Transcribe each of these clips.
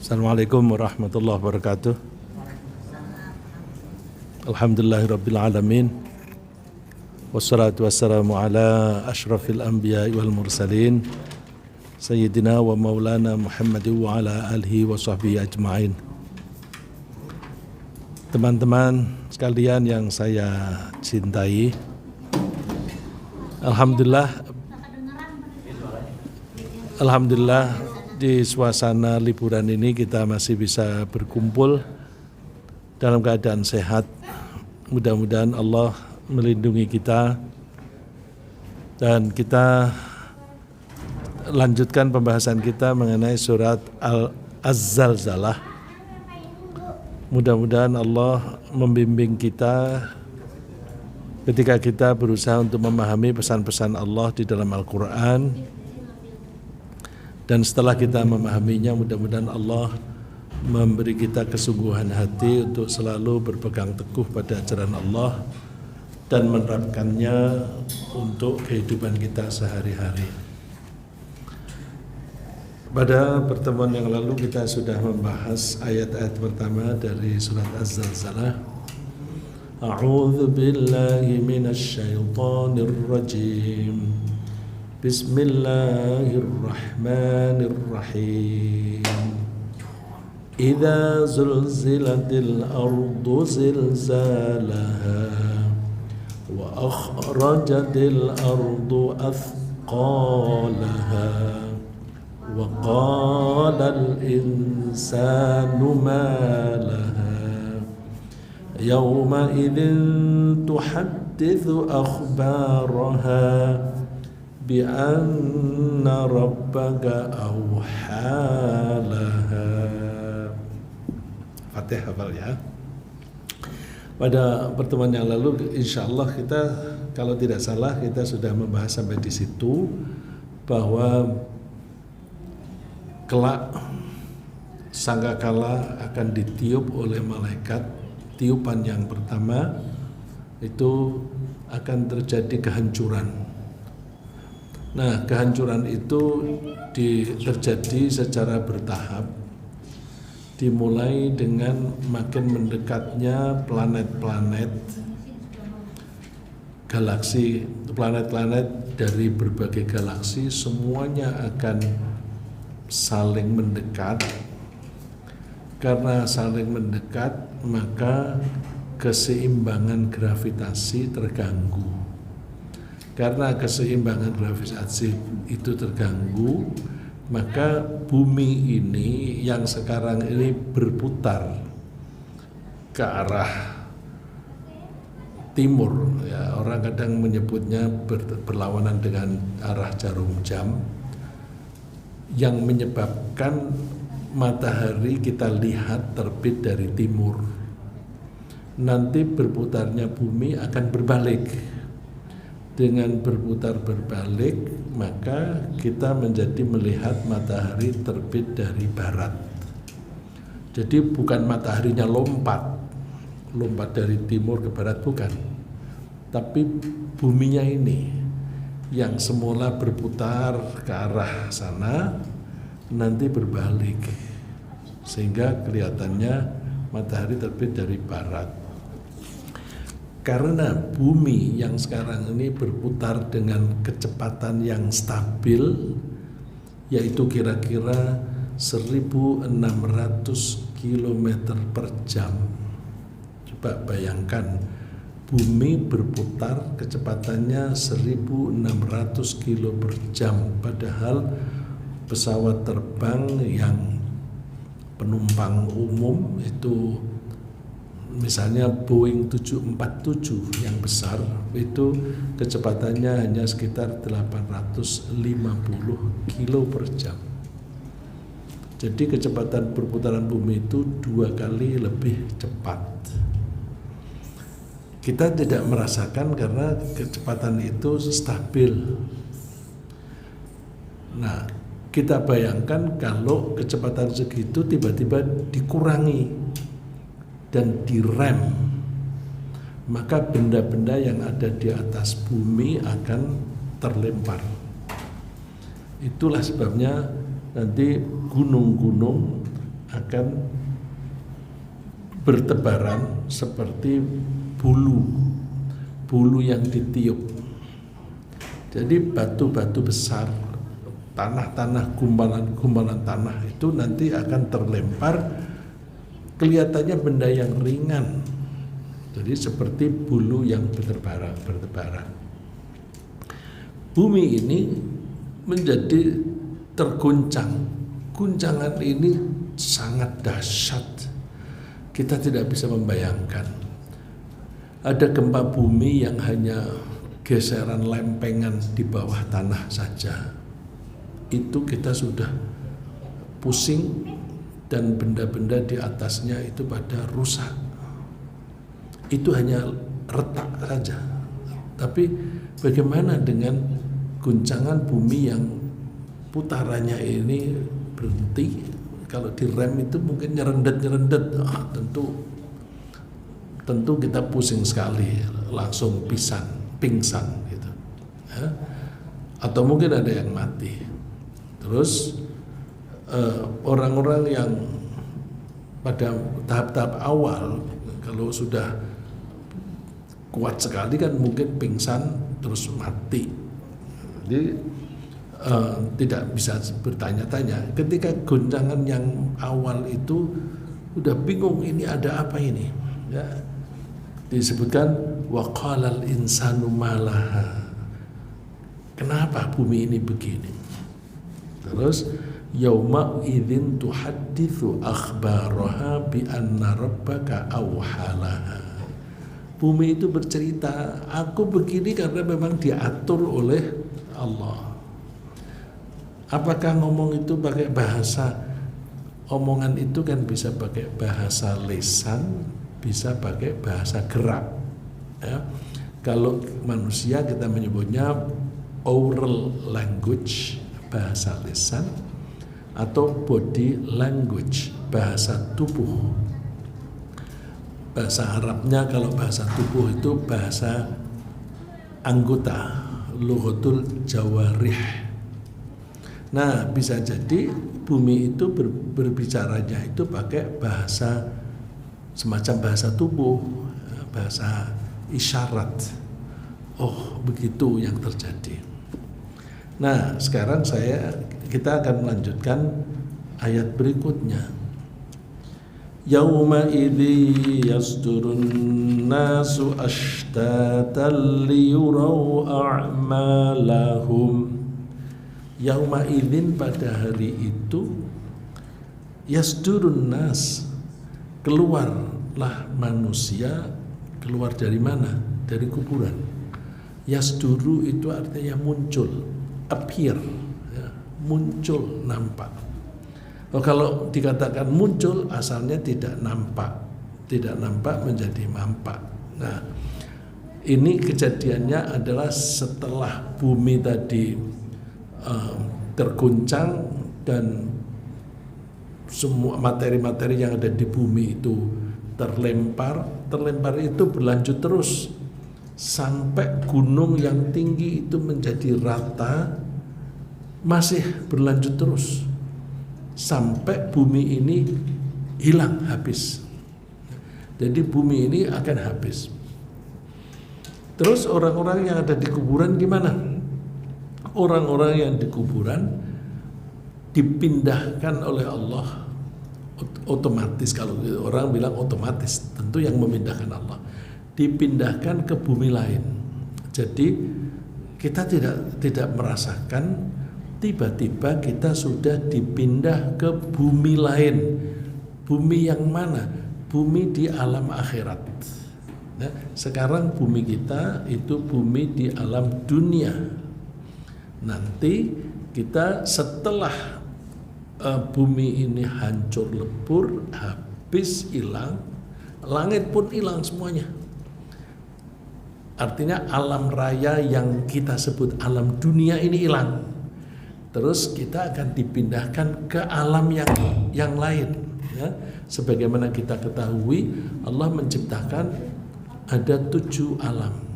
Assalamualaikum warahmatullahi wabarakatuh. Alhamdulillahirabbil alamin. Wassalatu wassalamu ala asyrafil anbiya'i wal mursalin Sayyidina wa maulana Muhammad wa ala alihi wa sahbihi ajma'in. Teman-teman sekalian yang saya cintai, Alhamdulillah di suasana liburan ini kita masih bisa berkumpul dalam keadaan sehat. Mudah-mudahan Allah melindungi kita dan kita lanjutkan pembahasan kita mengenai surat Az-Zalzalah. Mudah-mudahan Allah membimbing kita ketika kita berusaha untuk memahami pesan-pesan Allah di dalam Al-Quran. Dan setelah kita memahaminya, mudah-mudahan Allah memberi kita kesungguhan hati untuk selalu berpegang teguh pada ajaran Allah dan menerapkannya untuk kehidupan kita sehari-hari. Pada pertemuan yang lalu kita sudah membahas ayat-ayat pertama dari surat Az-Zalzalah. A'udzu billahi minasy syaithanir rajim. Bismillahirrahmanirrahim. Idza zulzilatil ardu zilzalaha wa akhrajatil ardu athqalaha wa qalal insanu ma laha yawma idzin tuhadditsu akhbaraha bi'anna rabbaka awhalaha. Fatihah hafal ya. Pada pertemuan yang lalu insyaallah kita, kalau tidak salah, kita sudah membahas sampai di situ bahwa kelak sangkakala akan ditiup oleh malaikat. Tiupan yang pertama itu akan terjadi kehancuran. Nah, kehancuran itu terjadi secara bertahap, dimulai dengan makin mendekatnya planet-planet, galaksi, planet-planet dari berbagai galaksi, semuanya akan saling mendekat. Karena saling mendekat, maka keseimbangan gravitasi terganggu. Karena keseimbangan gravitasi itu terganggu, maka bumi ini yang sekarang ini berputar ke arah timur, ya, orang kadang menyebutnya berlawanan dengan arah jarum jam, yang menyebabkan matahari kita lihat terbit dari timur. Nanti berputarnya bumi akan berbalik. Dengan berputar berbalik, maka kita menjadi melihat matahari terbit dari barat. Jadi bukan mataharinya lompat dari timur ke barat, bukan. Tapi buminya ini yang semula berputar ke arah sana, nanti berbalik. Sehingga kelihatannya matahari terbit dari barat. Karena bumi yang sekarang ini berputar dengan kecepatan yang stabil, yaitu kira-kira 1.600 km per jam. Coba bayangkan, bumi berputar kecepatannya 1.600 km per jam, padahal pesawat terbang yang penumpang umum itu misalnya Boeing 747 yang besar, itu kecepatannya hanya sekitar 850 kilo per jam. Jadi kecepatan perputaran bumi itu 2 kali lebih cepat. Kita tidak merasakan karena kecepatan itu stabil. Nah, kita bayangkan kalau kecepatan segitu tiba-tiba dikurangi dan direm, maka benda-benda yang ada di atas bumi akan terlempar. Itulah sebabnya nanti gunung-gunung akan bertebaran seperti bulu yang ditiup. Jadi batu-batu besar, tanah-tanah, gumpalan tanah itu nanti akan terlempar, kelihatannya benda yang ringan. Jadi seperti bulu yang bertebaran. Bumi ini menjadi terguncang. Guncangan ini sangat dahsyat. Kita tidak bisa membayangkan. Ada gempa bumi yang hanya geseran lempengan di bawah tanah saja. Itu kita sudah pusing dan benda-benda di atasnya itu pada rusak. Itu hanya retak saja. Tapi bagaimana dengan guncangan bumi yang putarannya ini berhenti? Kalau direm itu mungkin nyerendet, tentu kita pusing sekali, langsung pingsan gitu. Ya. Atau mungkin ada yang mati. Terus orang-orang yang pada tahap-tahap awal kalau sudah kuat sekali kan mungkin pingsan terus mati. Jadi tidak bisa bertanya-tanya. Ketika goncangan yang awal itu udah bingung, ini ada apa ini? Ya, disebutkan waqalal insanu malaha. Kenapa bumi ini begini? Terus yauma idzin tuhadditsu akhbaraha bi anna rabbaka awhalaha. Bumi itu bercerita, aku begini karena memang diatur oleh Allah. Apakah ngomong itu pakai bahasa, omongan itu kan bisa pakai bahasa lisan, bisa pakai bahasa gerak. Ya. Kalau manusia kita menyebutnya oral language, bahasa lisan, atau body language, bahasa tubuh. Bahasa Arabnya kalau bahasa tubuh itu bahasa anggota, lughatul jawarih. Nah, bisa jadi bumi itu berbicaranya itu pakai bahasa semacam bahasa tubuh, bahasa isyarat. Oh, begitu yang terjadi. Nah, sekarang kita akan melanjutkan ayat berikutnya. Yauma idzi yasdurun nasu ashtatan liyurau a'malahum. Yauma idzin, pada hari itu, yasdurun nas, keluarlah manusia. Keluar dari mana? Dari kuburan. Yasduru itu artinya muncul, appear, ya, muncul, nampak. Kalau dikatakan muncul, asalnya tidak nampak menjadi nampak. Nah, ini kejadiannya adalah setelah bumi tadi terguncang dan semua materi-materi yang ada di bumi itu terlempar itu berlanjut terus sampai gunung yang tinggi itu menjadi rata, masih berlanjut terus sampai bumi ini hilang, habis. Jadi bumi ini akan habis. Terus orang-orang yang ada di kuburan gimana? Orang-orang yang di kuburan dipindahkan oleh Allah otomatis. Kalau orang bilang otomatis, tentu yang memindahkan Allah, dipindahkan ke bumi lain. Jadi kita tidak merasakan tiba-tiba kita sudah dipindah ke bumi lain. Bumi yang mana? Bumi di alam akhirat. Nah, sekarang bumi kita itu bumi di alam dunia. Nanti kita setelah bumi ini hancur lebur, habis, hilang, langit pun hilang semuanya. Artinya alam raya yang kita sebut alam dunia ini hilang. Terus kita akan dipindahkan ke alam yang lain. Ya. Sebagaimana kita ketahui, Allah menciptakan ada 7 alam.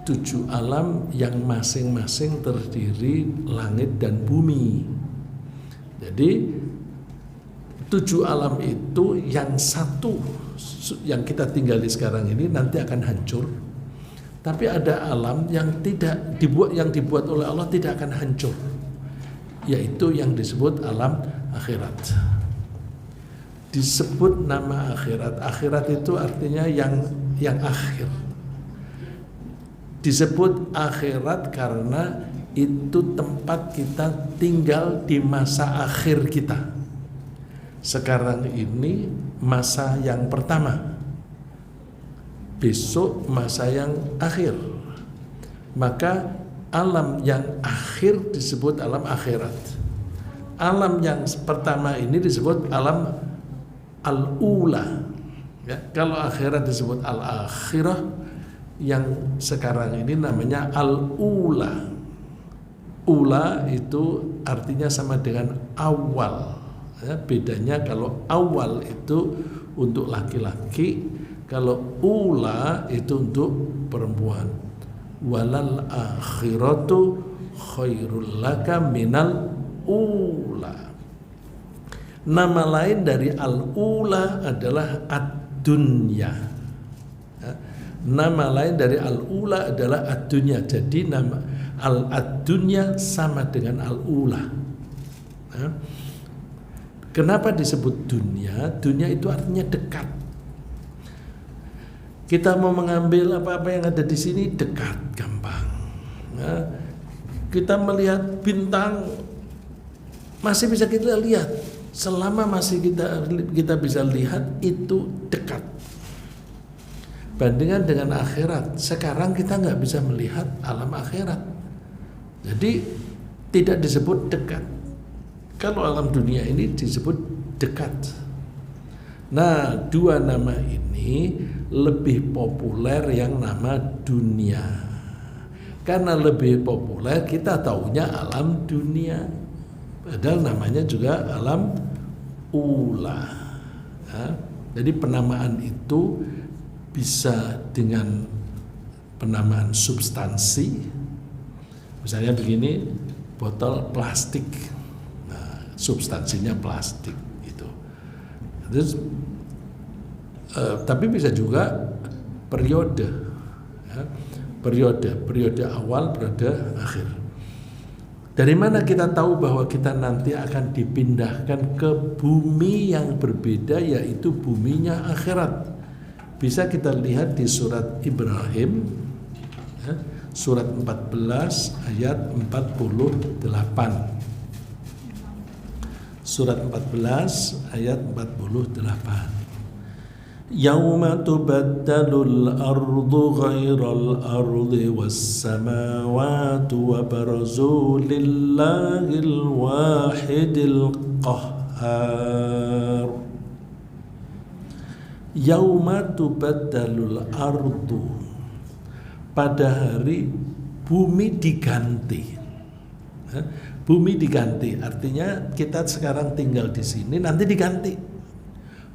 7 alam yang masing-masing terdiri langit dan bumi. Jadi 7 alam itu yang satu yang kita tinggali sekarang ini nanti akan hancur. Tapi ada alam yang dibuat oleh Allah tidak akan hancur, yaitu yang disebut alam akhirat. Disebut nama akhirat. Akhirat itu artinya yang akhir. Disebut akhirat karena itu tempat kita tinggal di masa akhir kita. Sekarang ini masa yang pertama, besok masa yang akhir. Maka alam yang akhir disebut alam akhirat. Alam yang pertama ini disebut alam al-ula. Ya, kalau akhirat disebut al-akhirah, yang sekarang ini namanya al-ula. Ula itu artinya sama dengan awal. Ya, bedanya kalau awal itu untuk laki-laki, kalau ula itu untuk perempuan. Walal akhiratu khairul laka minal ula. Nama lain dari al-ula adalah ad-dunya. Nama lain dari al-ula adalah ad-dunya. Jadi nama ad-dunya sama dengan al-ula. Kenapa disebut dunia? Dunia itu artinya dekat. Kita mau mengambil apa-apa yang ada di sini dekat, gampang. Nah, kita melihat bintang masih bisa kita lihat. Selama masih kita bisa lihat itu dekat. Bandingkan dengan akhirat, sekarang kita nggak bisa melihat alam akhirat. Jadi tidak disebut dekat. Kalau alam dunia ini disebut dekat. Nah, dua nama ini lebih populer yang nama dunia. Karena lebih populer kita taunya alam dunia. Padahal namanya juga alam ula. Nah, jadi penamaan itu bisa dengan penamaan substansi. Misalnya begini, botol plastik. Substansinya plastik itu. Terus, tapi bisa juga periode, ya, periode awal, periode akhir. Dari mana kita tahu bahwa kita nanti akan dipindahkan ke bumi yang berbeda, yaitu buminya akhirat? Bisa kita lihat di surat Ibrahim, ya, surat 14 ayat 48. Surat 14 ayat 48. Yauma tubaddalul ardu ghairal ardi was samawati wa barazu lillahil wahidil qahhar. Yauma tubaddalul ardu, pada hari bumi diganti. Bumi diganti, artinya kita sekarang tinggal di sini, nanti diganti.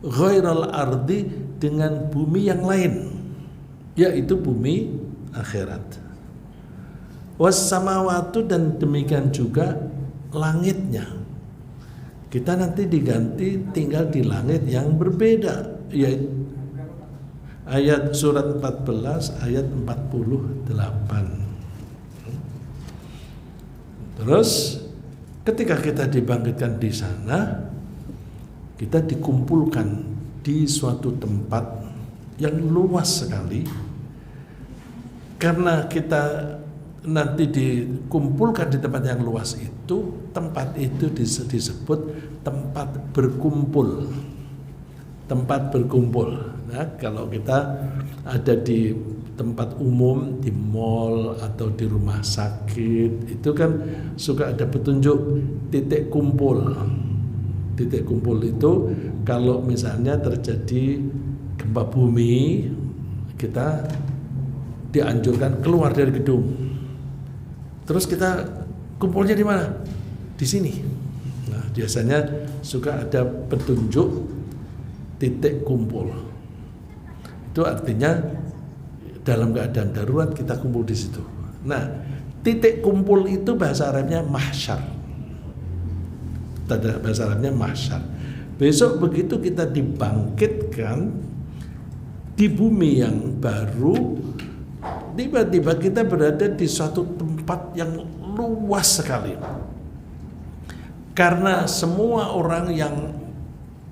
Ghairal ardi, dengan bumi yang lain, yaitu bumi akhirat. Was samawatu, dan demikian juga langitnya. Kita nanti diganti tinggal di langit yang berbeda, yaitu ayat surat 14 ayat 48. Terus ketika kita dibangkitkan di sana, kita dikumpulkan di suatu tempat yang luas sekali. Karena kita nanti dikumpulkan di tempat yang luas itu, tempat itu disebut tempat berkumpul. Tempat berkumpul. Nah, kalau kita ada di tempat umum, di mall atau di rumah sakit, itu kan suka ada petunjuk titik kumpul. Titik kumpul itu kalau misalnya terjadi gempa bumi, kita dianjurkan keluar dari gedung. Terus kita kumpulnya di mana? Di sini. Nah, biasanya suka ada petunjuk titik kumpul. Itu artinya dalam keadaan darurat kita kumpul di situ. Nah, titik kumpul itu bahasa Arabnya mahsyar. Bahasa Arabnya mahsyar. Besok begitu kita dibangkitkan di bumi yang baru, tiba-tiba kita berada di suatu tempat yang luas sekali. Karena semua orang yang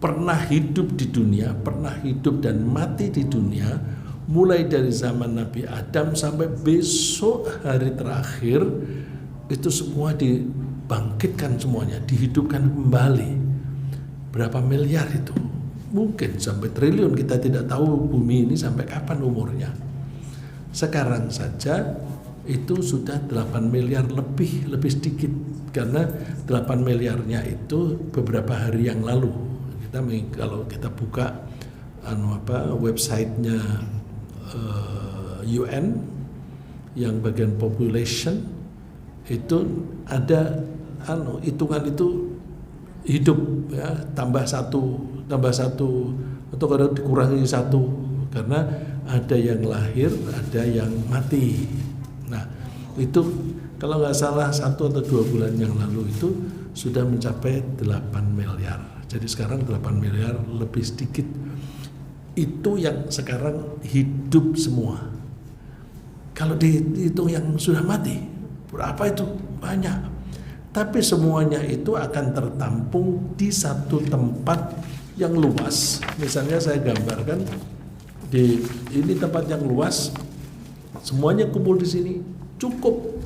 pernah hidup di dunia, pernah hidup dan mati di dunia, mulai dari zaman Nabi Adam sampai besok hari terakhir, itu semua dibangkitkan semuanya, dihidupkan kembali. Berapa miliar itu? Mungkin sampai triliun, kita tidak tahu bumi ini sampai kapan umurnya. Sekarang saja itu sudah 8 miliar lebih sedikit, karena 8 miliarnya itu beberapa hari yang lalu. Kalau kita buka websitenya UN yang bagian population, itu ada hitungan itu hidup ya, tambah satu atau kadang dikurangi satu, karena ada yang lahir, ada yang mati. Nah itu kalau nggak salah 1 atau 2 bulan yang lalu itu sudah mencapai 8 miliar. Jadi sekarang 8 miliar lebih sedikit. Itu yang sekarang hidup semua. Kalau dihitung yang sudah mati, berapa itu? Banyak. Tapi semuanya itu akan tertampung di satu tempat yang luas. Misalnya saya gambarkan ini tempat yang luas, semuanya kumpul di sini, cukup.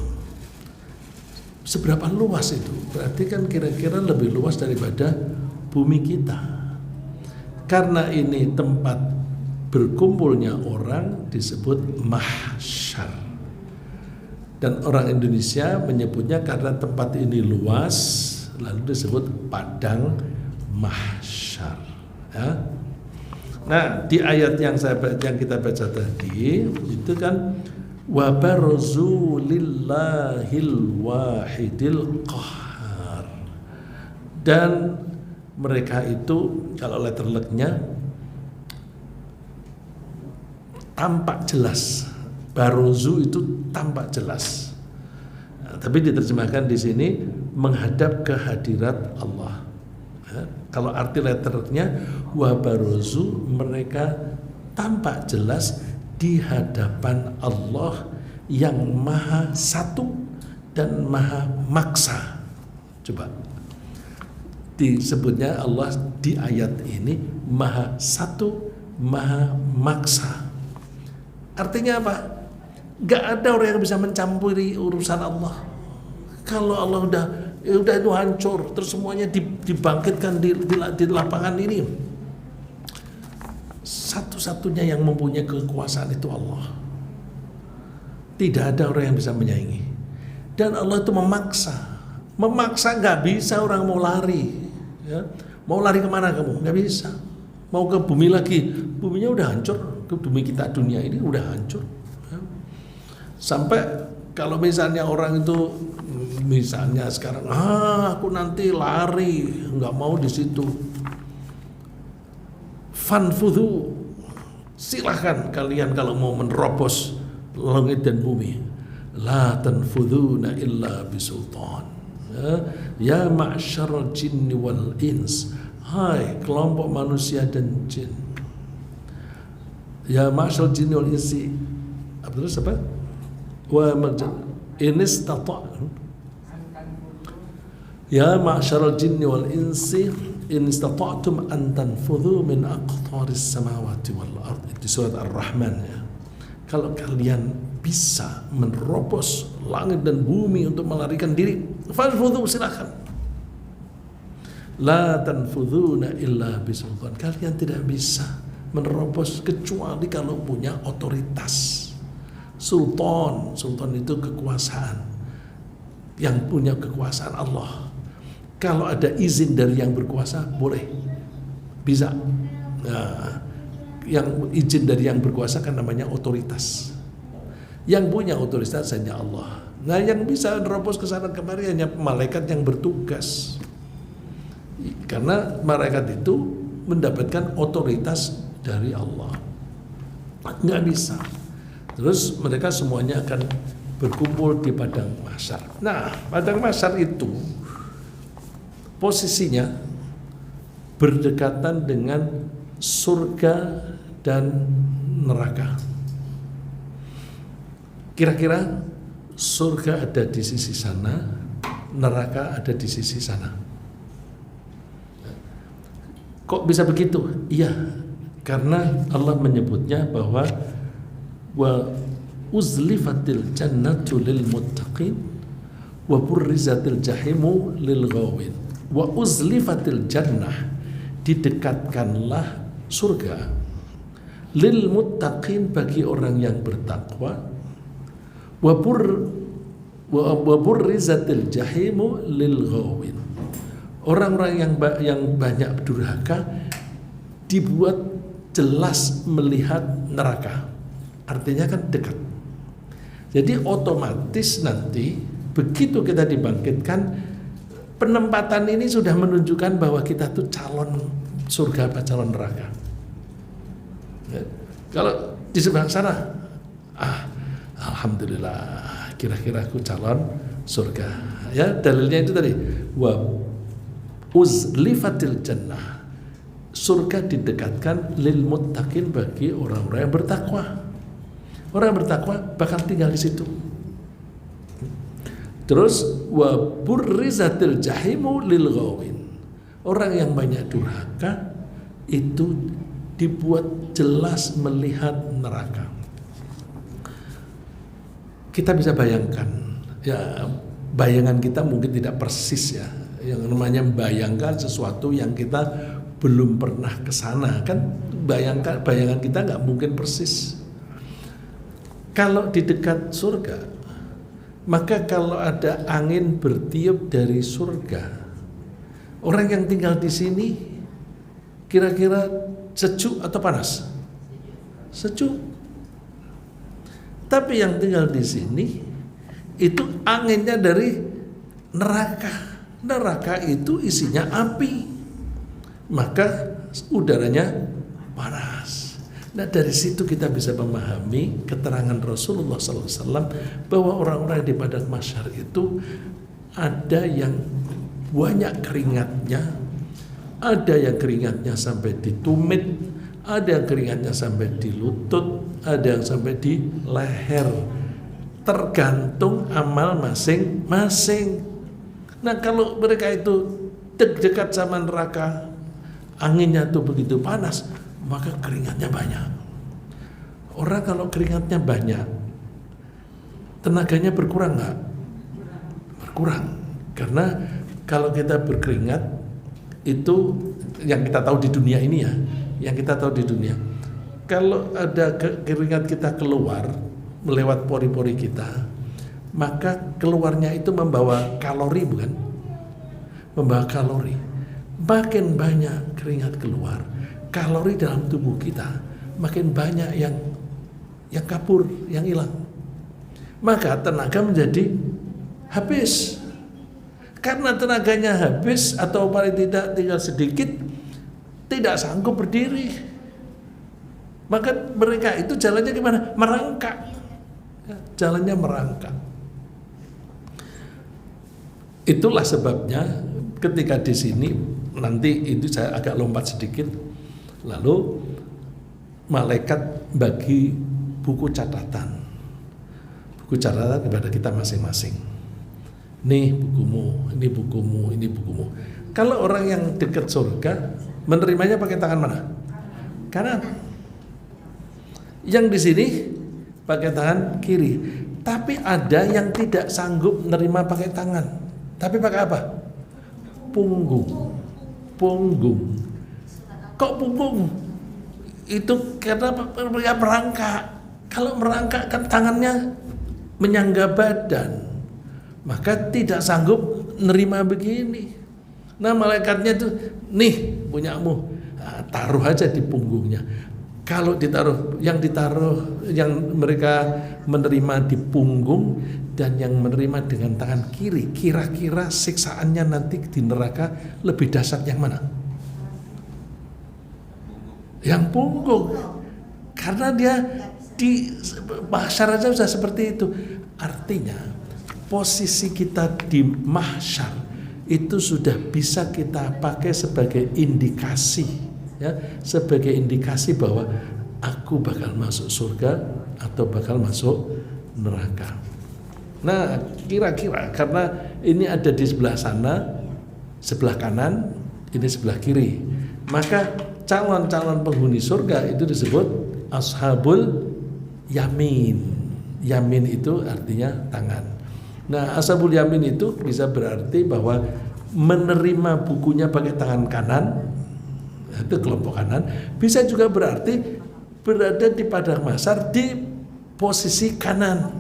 Seberapa luas itu? Berarti kan kira-kira lebih luas daripada bumi kita. Karena ini tempat berkumpulnya orang disebut mahsyar. Dan orang Indonesia menyebutnya karena tempat ini luas, lalu disebut padang mahsyar. Ya. Nah, di ayat yang kita baca tadi itu kan wa barzu lillahil wahidil qahar. Dan mereka itu kalau letter luck-nya tampak jelas. Barozu itu tampak jelas. Nah, tapi diterjemahkan di sini menghadap ke hadirat Allah. Ya, kalau arti letternya wa barozu, mereka tampak jelas di hadapan Allah yang maha satu dan maha maksa. Coba disebutnya Allah di ayat ini maha satu, maha maksa. Artinya apa? Gak ada orang yang bisa mencampuri urusan Allah. Kalau Allah udah itu hancur, terus semuanya dibangkitkan di lapangan ini. Satu-satunya yang mempunyai kekuasaan itu Allah. Tidak ada orang yang bisa menyaingi. Dan Allah itu memaksa nggak bisa orang mau lari. Ya. Mau lari kemana kamu? Nggak bisa. Mau ke bumi lagi, buminya udah hancur. Ke bumi kita dunia ini udah hancur. Sampai kalau misalnya orang itu misalnya sekarang aku nanti lari, nggak mau di situ, fanfudhu, silahkan kalian kalau mau menerobos langit dan bumi, la tanfudhuna illa bisultan. Ya ma'syaral jinni wal ins, hai kelompok manusia dan jin. Ya ma'syaral jinni wal insi, terus apa? Wa inistata'tum, ya ma'syaral jinni wal insi inistata'tum an tanfudhu min aqtaris samawati wal ard. Di surat Ar-Rahman ya. Kalau kalian bisa menerobos langit dan bumi untuk melarikan diri, fanfudhu, silakan. La tanfudhuna illa bisultan. Kalian tidak bisa menerobos kecuali kalau punya otoritas. Sultan itu kekuasaan. Yang punya kekuasaan Allah. Kalau ada izin dari yang berkuasa, boleh, bisa. Nah, yang izin dari yang berkuasa kan namanya otoritas. Yang punya otoritas hanya Allah. Nah, yang bisa nerobos ke sana kemari hanya malaikat yang bertugas. Karena malaikat itu mendapatkan otoritas dari Allah. Nggak bisa. Terus mereka semuanya akan berkumpul di padang mahsyar. Nah, padang mahsyar itu posisinya berdekatan dengan surga dan neraka. Kira-kira surga ada di sisi sana, neraka ada di sisi sana. Kok bisa begitu? Iya, karena Allah menyebutnya bahwa wa uzlifatil jannatu lil muttaqin wa burrizatil jahimu lil ghawin. Wa uzlifatil jannah, didekatkanlah surga, lil muttaqin, bagi orang yang bertakwa, wa burrizatil jahimu lil ghawin. Orang-orang yang banyak durhaka dibuat jelas melihat neraka. Artinya kan dekat. Jadi otomatis nanti begitu kita dibangkitkan, penempatan ini sudah menunjukkan bahwa kita tuh calon surga apa calon neraka. Ya. Kalau di sebelah sana, alhamdulillah, kira-kira aku calon surga. Ya, dalilnya itu tadi, wa uzlifatil jannah, surga didekatkan lil muttaqin, bagi orang-orang yang bertakwa. Orang yang bertakwa bakal tinggal di situ. Terus wa burrizatil jahimu lil ghawin. Orang yang banyak durhaka itu dibuat jelas melihat neraka. Kita bisa bayangkan, ya bayangan kita mungkin tidak persis ya. Yang namanya bayangkan sesuatu yang kita belum pernah ke sana, kan bayangan kita nggak mungkin persis. Kalau di dekat surga, maka kalau ada angin bertiup dari surga, orang yang tinggal di sini kira-kira sejuk atau panas? Sejuk. Tapi yang tinggal di sini itu anginnya dari neraka. Neraka itu isinya api, maka udaranya panas. Nah, dari situ kita bisa memahami keterangan Rasulullah SAW bahwa orang-orang di padang mahsyar itu ada yang banyak keringatnya, ada yang keringatnya sampai di tumit, ada yang keringatnya sampai di lutut, ada yang sampai di leher, tergantung amal masing-masing. Nah, kalau mereka itu dekat sama neraka, anginnya tuh begitu panas, maka keringatnya banyak. Orang kalau keringatnya banyak, tenaganya berkurang nggak? Berkurang. Karena kalau kita berkeringat, itu yang kita tahu di dunia ini ya, yang kita tahu di dunia. Kalau ada keringat kita keluar melewat pori-pori kita, maka keluarnya itu membawa kalori, bukan? Membawa kalori. Makin banyak keringat keluar, kalori dalam tubuh kita makin banyak yang kabur, yang hilang. Maka tenaga menjadi habis. Karena tenaganya habis atau paling tidak tinggal sedikit, tidak sanggup berdiri. Maka mereka itu jalannya gimana? Merangkak. Jalannya merangkak. Itulah sebabnya ketika di sini, nanti itu saya agak lompat sedikit. Lalu malaikat bagi buku catatan kepada kita masing-masing. Nih bukumu, ini bukumu, ini bukumu. Kalau orang yang dekat surga menerimanya pakai tangan mana? Kanan. Yang di sini pakai tangan kiri. Tapi ada yang tidak sanggup menerima pakai tangan, tapi pakai apa? Punggung. Kok punggung? Itu karena mereka merangkak. Kalau merangkak kan tangannya menyangga badan, maka tidak sanggup nerima begini. Nah, malaikatnya tuh, nih punyamu, taruh aja di punggungnya. Kalau yang mereka menerima di punggung dan yang menerima dengan tangan kiri, kira-kira siksaannya nanti di neraka lebih dahsyat yang mana? Yang punggung. Karena dia di mahsyar aja sudah seperti itu. Artinya posisi kita di mahsyar itu sudah bisa kita pakai sebagai indikasi, ya, sebagai indikasi bahwa aku bakal masuk surga atau bakal masuk neraka. Nah, kira-kira karena ini ada di sebelah sana, sebelah kanan, ini sebelah kiri, maka calon-calon penghuni surga itu disebut ashabul yamin. Yamin itu artinya tangan. Nah, ashabul yamin itu bisa berarti bahwa menerima bukunya pakai tangan kanan, itu kelompok kanan. Bisa juga berarti berada di padang mahsyar di posisi kanan.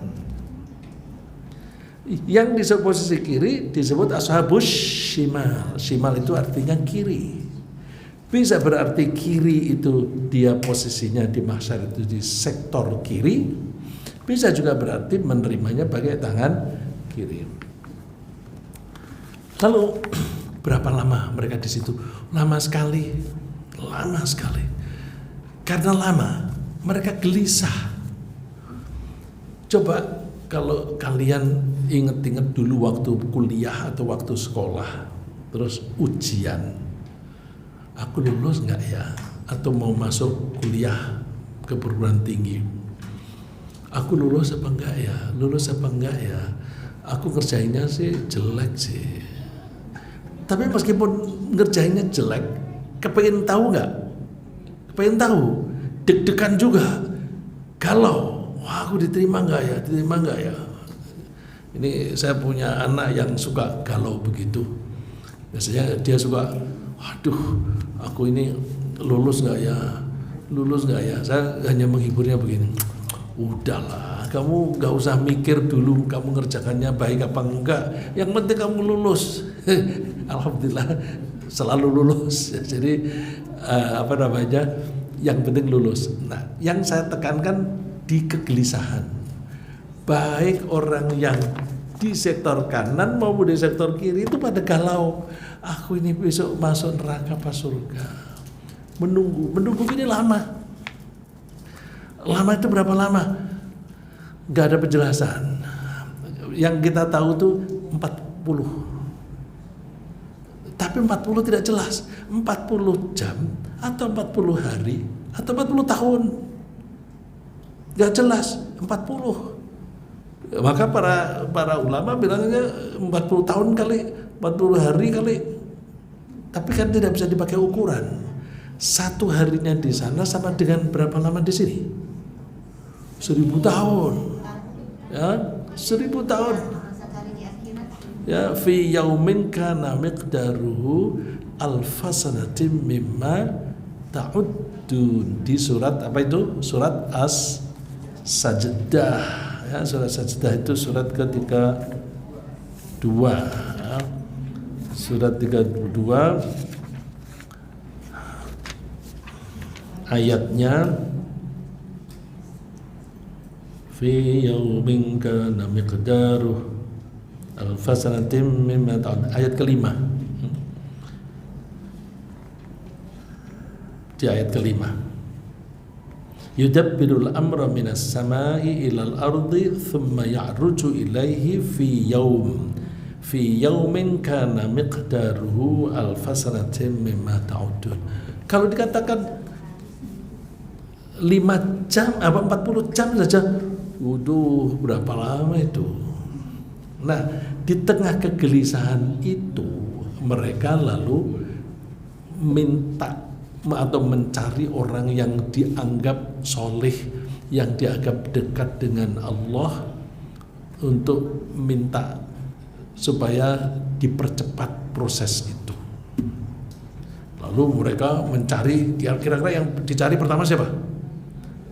Yang disebut posisi kiri disebut ashabus shimal. Shimal itu artinya kiri. Bisa berarti kiri itu dia posisinya di mahsyar itu di sektor kiri. Bisa juga berarti menerimanya pakai tangan kiri. Lalu berapa lama mereka di situ? Lama sekali. Karena lama, mereka gelisah. Coba kalau kalian inget-inget dulu waktu kuliah atau waktu sekolah, terus ujian, aku lulus nggak ya? Atau mau masuk kuliah ke perguruan tinggi, aku lulus apa enggak ya? Aku ngerjainnya sih jelek sih. Tapi meskipun ngerjainnya jelek, kepengen tahu nggak? Kepengen tahu, deg-degan juga. Galau, wah aku diterima nggak ya? Ini saya punya anak yang suka galau begitu. Biasanya dia suka, waduh, aku ini lulus nggak ya? Saya hanya menghiburnya begini. Udahlah, kamu gak usah mikir dulu kamu ngerjakannya baik apa enggak. Yang penting kamu lulus. Alhamdulillah selalu lulus. Jadi yang penting lulus. Nah, yang saya tekankan di kegelisahan. Baik orang yang di sektor kanan maupun di sektor kiri itu pada galau. Aku ini besok masuk neraka apa surga. Menunggu ini lama. Lama itu berapa lama? Gak ada penjelasan. Yang kita tahu tuh 40. Tapi 40 tidak jelas. 40 jam atau 40 hari atau 40 tahun. Gak jelas 40. Maka para ulama bilangnya 40 tahun kali, 40 hari kali. Tapi kan tidak bisa dipakai ukuran. Satu harinya di sana sama dengan berapa lama di sini? 1000 tahun, ya 1000 tahun, ya fi yaumin kana miqdaruhu alfasanatim mimma ta'uddun. Di surat apa itu? Surat As-Sajdah, ya, surat Sajdah itu surat ke-32, ya. Surat 32 ayatnya fi yaumin kana miqdaruh alfasanatim mimma ta'ud, ayat kelima. Di ayat kelima, yudabbirul amra minas samai ilal ardi thumma ya'ruju ilaihi fi yaumin kana miqdaruhu alfasanatim mimma ta'udun. Kalau dikatakan 5 jam apa 40 jam saja, waduh berapa lama itu. Nah, di tengah kegelisahan itu mereka lalu minta atau mencari orang yang dianggap soleh, yang dianggap dekat dengan Allah, untuk minta supaya dipercepat proses itu. Lalu mereka mencari, kira-kira yang dicari pertama siapa?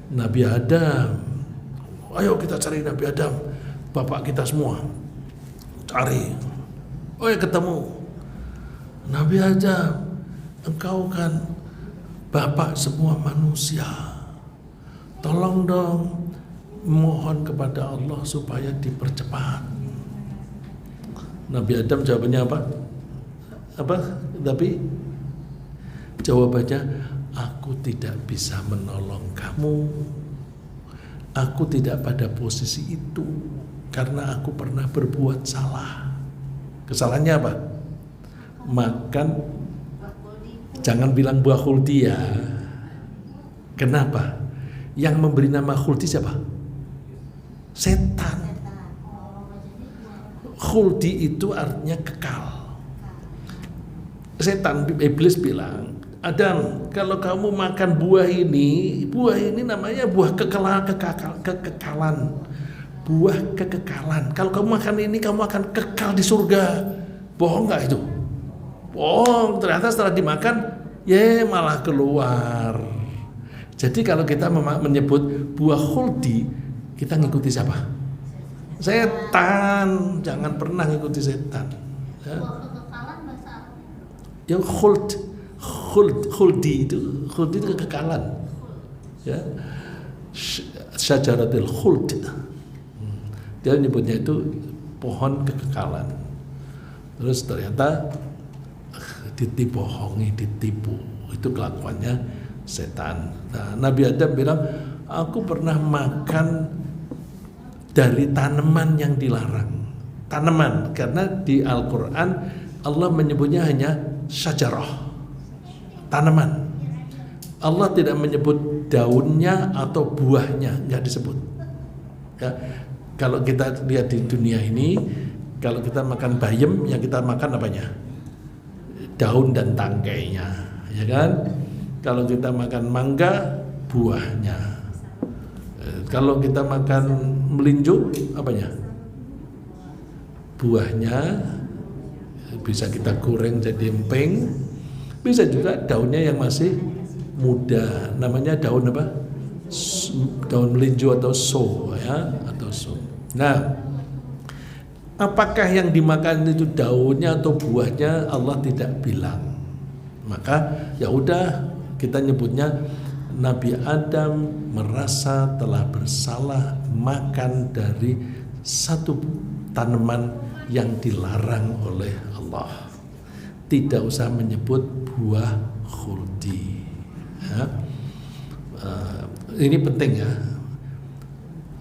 Nabi Adam. Ayo kita cari Nabi Adam, bapak kita semua. Cari. Oh ya, ketemu. Nabi Adam, engkau kan bapak semua manusia. Tolong dong, mohon kepada Allah supaya dipercepat. Nabi Adam jawabannya apa? Tapi jawabannya, aku tidak bisa menolong kamu. Aku tidak pada posisi itu karena aku pernah berbuat salah. Kesalahannya apa? makan, jangan bilang buah khuldi ya. Kenapa? Yang memberi nama khuldi siapa? Setan. Khuldi itu artinya kekal. Setan, iblis bilang, Adam, kalau kamu makan buah ini namanya buah kekekalan. Buah kekekalan. Kalau kamu makan ini, kamu akan kekal di surga. Bohong nggak itu? Bohong. Ternyata setelah dimakan, malah keluar. Jadi kalau kita menyebut buah khuldi, kita ngikuti siapa? Setan. Jangan pernah ngikuti setan. Ya. Buah kekekalan bahasa apa? Yang khuldi itu kekekalan. Ya. Syajaratul khuld. Dia nyebutnya itu pohon kekekalan. Terus ternyata ditipu, itu kelakuannya setan. Nah, Nabi Adam bilang, aku pernah makan dari tanaman yang dilarang. Tanaman, karena di Al-Quran Allah menyebutnya hanya syajarah, tanaman. Allah tidak menyebut daunnya atau buahnya, nggak disebut. Ya, kalau kita lihat di dunia ini, kalau kita makan bayam, yang kita makan apanya? Daun dan tangkainya, ya kan? Kalau kita makan mangga, buahnya. Kalau kita makan melinjo, apanya? Buahnya. Bisa kita goreng jadi emping, bisa juga daunnya yang masih muda, namanya daun apa? Daun melinjo atau so, ya, atau so. Nah, apakah yang dimakan itu daunnya atau buahnya? Allah tidak bilang. Maka ya udah, kita nyebutnya Nabi Adam merasa telah bersalah makan dari satu tanaman yang dilarang oleh Allah. Tidak usah menyebut buah khuldi. Ya. Ini penting ya.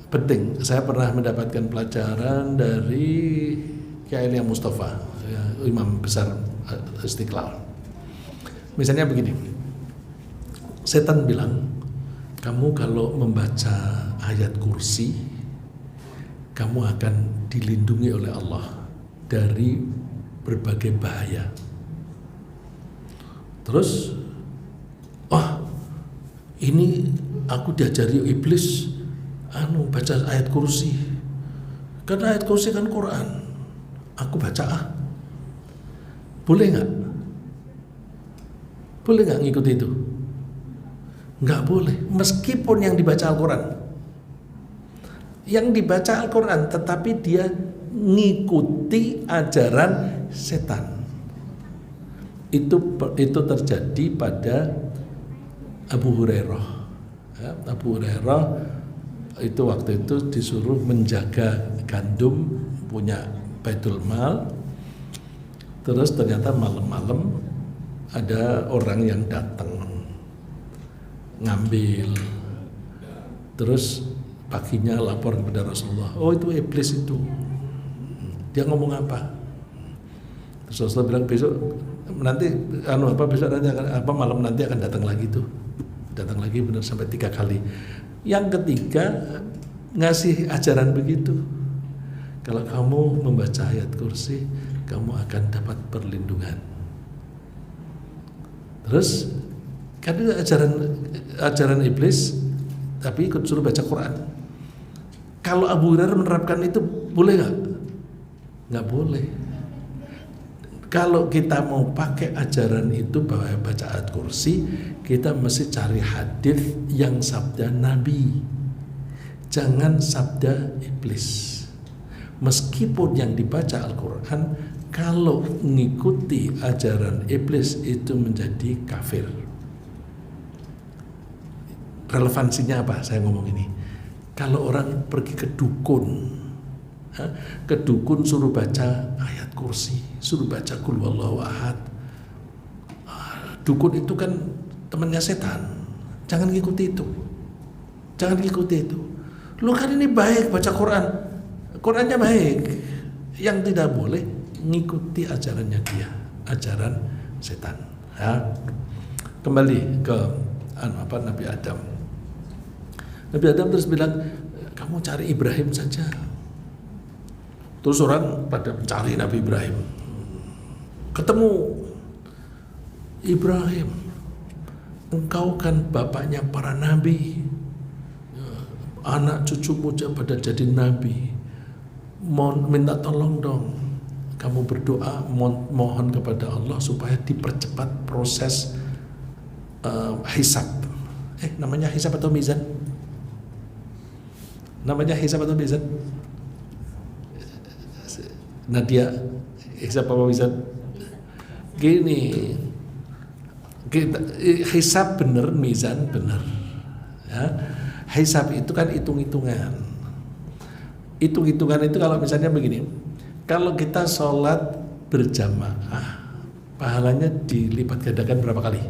Penting. Saya pernah mendapatkan pelajaran dari Kiai Elia Mustafa, ya, imam besar Istiqlal. Misalnya begini, setan bilang, kamu kalau membaca ayat kursi, kamu akan dilindungi oleh Allah dari berbagai bahaya. Terus, ini aku diajari iblis, baca ayat kursi. Karena ayat kursi kan Quran. Aku baca Boleh nggak? Boleh nggak ngikuti itu? Nggak boleh. Meskipun yang dibaca Al-Quran, tetapi dia ngikuti ajaran setan. Itu terjadi pada Abu Hurairah. Ya, Abu Hurairah itu waktu itu disuruh menjaga gandum punya Baitul Mal. Terus ternyata malam-malam ada orang yang datang ngambil. Terus paginya lapor kepada Rasulullah, itu iblis itu. Dia ngomong apa? Terus Rasulullah bilang, besok nanti malam nanti akan datang lagi tuh. Datang lagi benar sampai 3 kali. Yang ketiga ngasih ajaran begitu. Kalau kamu membaca ayat kursi, kamu akan dapat perlindungan. Terus kan itu ajaran iblis, tapi ikut suruh baca Quran. Kalau Abu Hurairah menerapkan itu boleh nggak? Nggak boleh. Kalau kita mau pakai ajaran itu bahwa baca ayat kursi, kita mesti cari hadis yang sabda Nabi, jangan sabda iblis. Meskipun yang dibaca Al-Quran, kalau mengikuti ajaran iblis itu menjadi kafir. Relevansinya apa saya ngomong ini? Kalau orang pergi ke dukun suruh baca ayat kursi, suruh baca qul huwallahu ahad. Dukun itu kan temannya setan. Jangan ngikuti itu. Lu kan ini baik baca Quran. Qurannya baik. Yang tidak boleh ngikuti ajarannya dia. ajaran setan. Ya. Kembali ke Nabi Adam. Nabi Adam terus bilang, kamu cari Ibrahim saja. Terus orang pada mencari Nabi Ibrahim. Ketemu Ibrahim, engkau kan bapaknya para nabi, anak cucumu pada jadi nabi. Minta tolong dong, kamu berdoa mohon kepada Allah supaya dipercepat proses hisab. Namanya hisab atau mizan? Namanya hisab atau mizan? Nadia, hisab apa mizan? Gini, hisab bener, mizan bener. Ya. Hisab itu kan hitung-hitungan. Hitung-hitungan itu kalau misalnya begini, kalau kita sholat berjamaah, pahalanya dilipat gandakan berapa kali?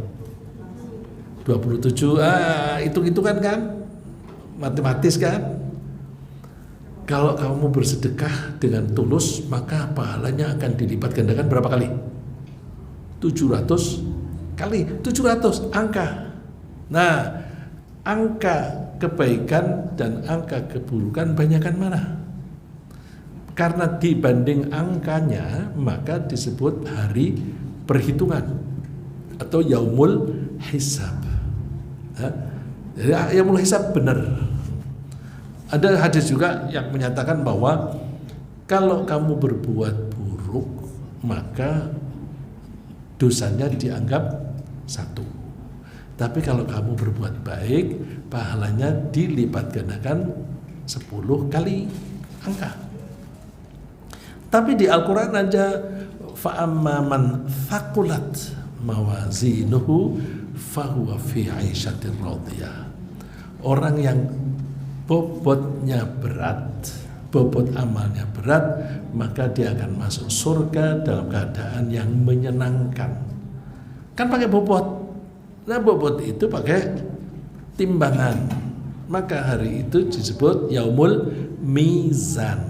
27. Hitung-hitungan kan, matematis kan. Kalau kamu bersedekah dengan tulus, maka pahalanya akan dilipat gandakan berapa kali? 700 kali. 700 angka. Nah, angka kebaikan dan angka keburukan banyakkan mana? Karena dibanding angkanya, maka disebut hari perhitungan atau yaumul hisab. Jadi yaumul hisab benar. Ada hadis juga yang menyatakan bahwa kalau kamu berbuat buruk, maka dosanya dianggap 1. Tapi kalau kamu berbuat baik, pahalanya dilipat gandakan 10 kali angka. Tapi di Al-Quran aja, fa'amma man thaqulat mawazinuhu fahuwa fi 'aisyatir radiyah. Orang yang bobotnya berat, bobot amalnya berat, maka dia akan masuk surga dalam keadaan yang menyenangkan. Kan pakai bobot. Nah, bobot itu pakai timbangan. Maka hari itu disebut yaumul mizan.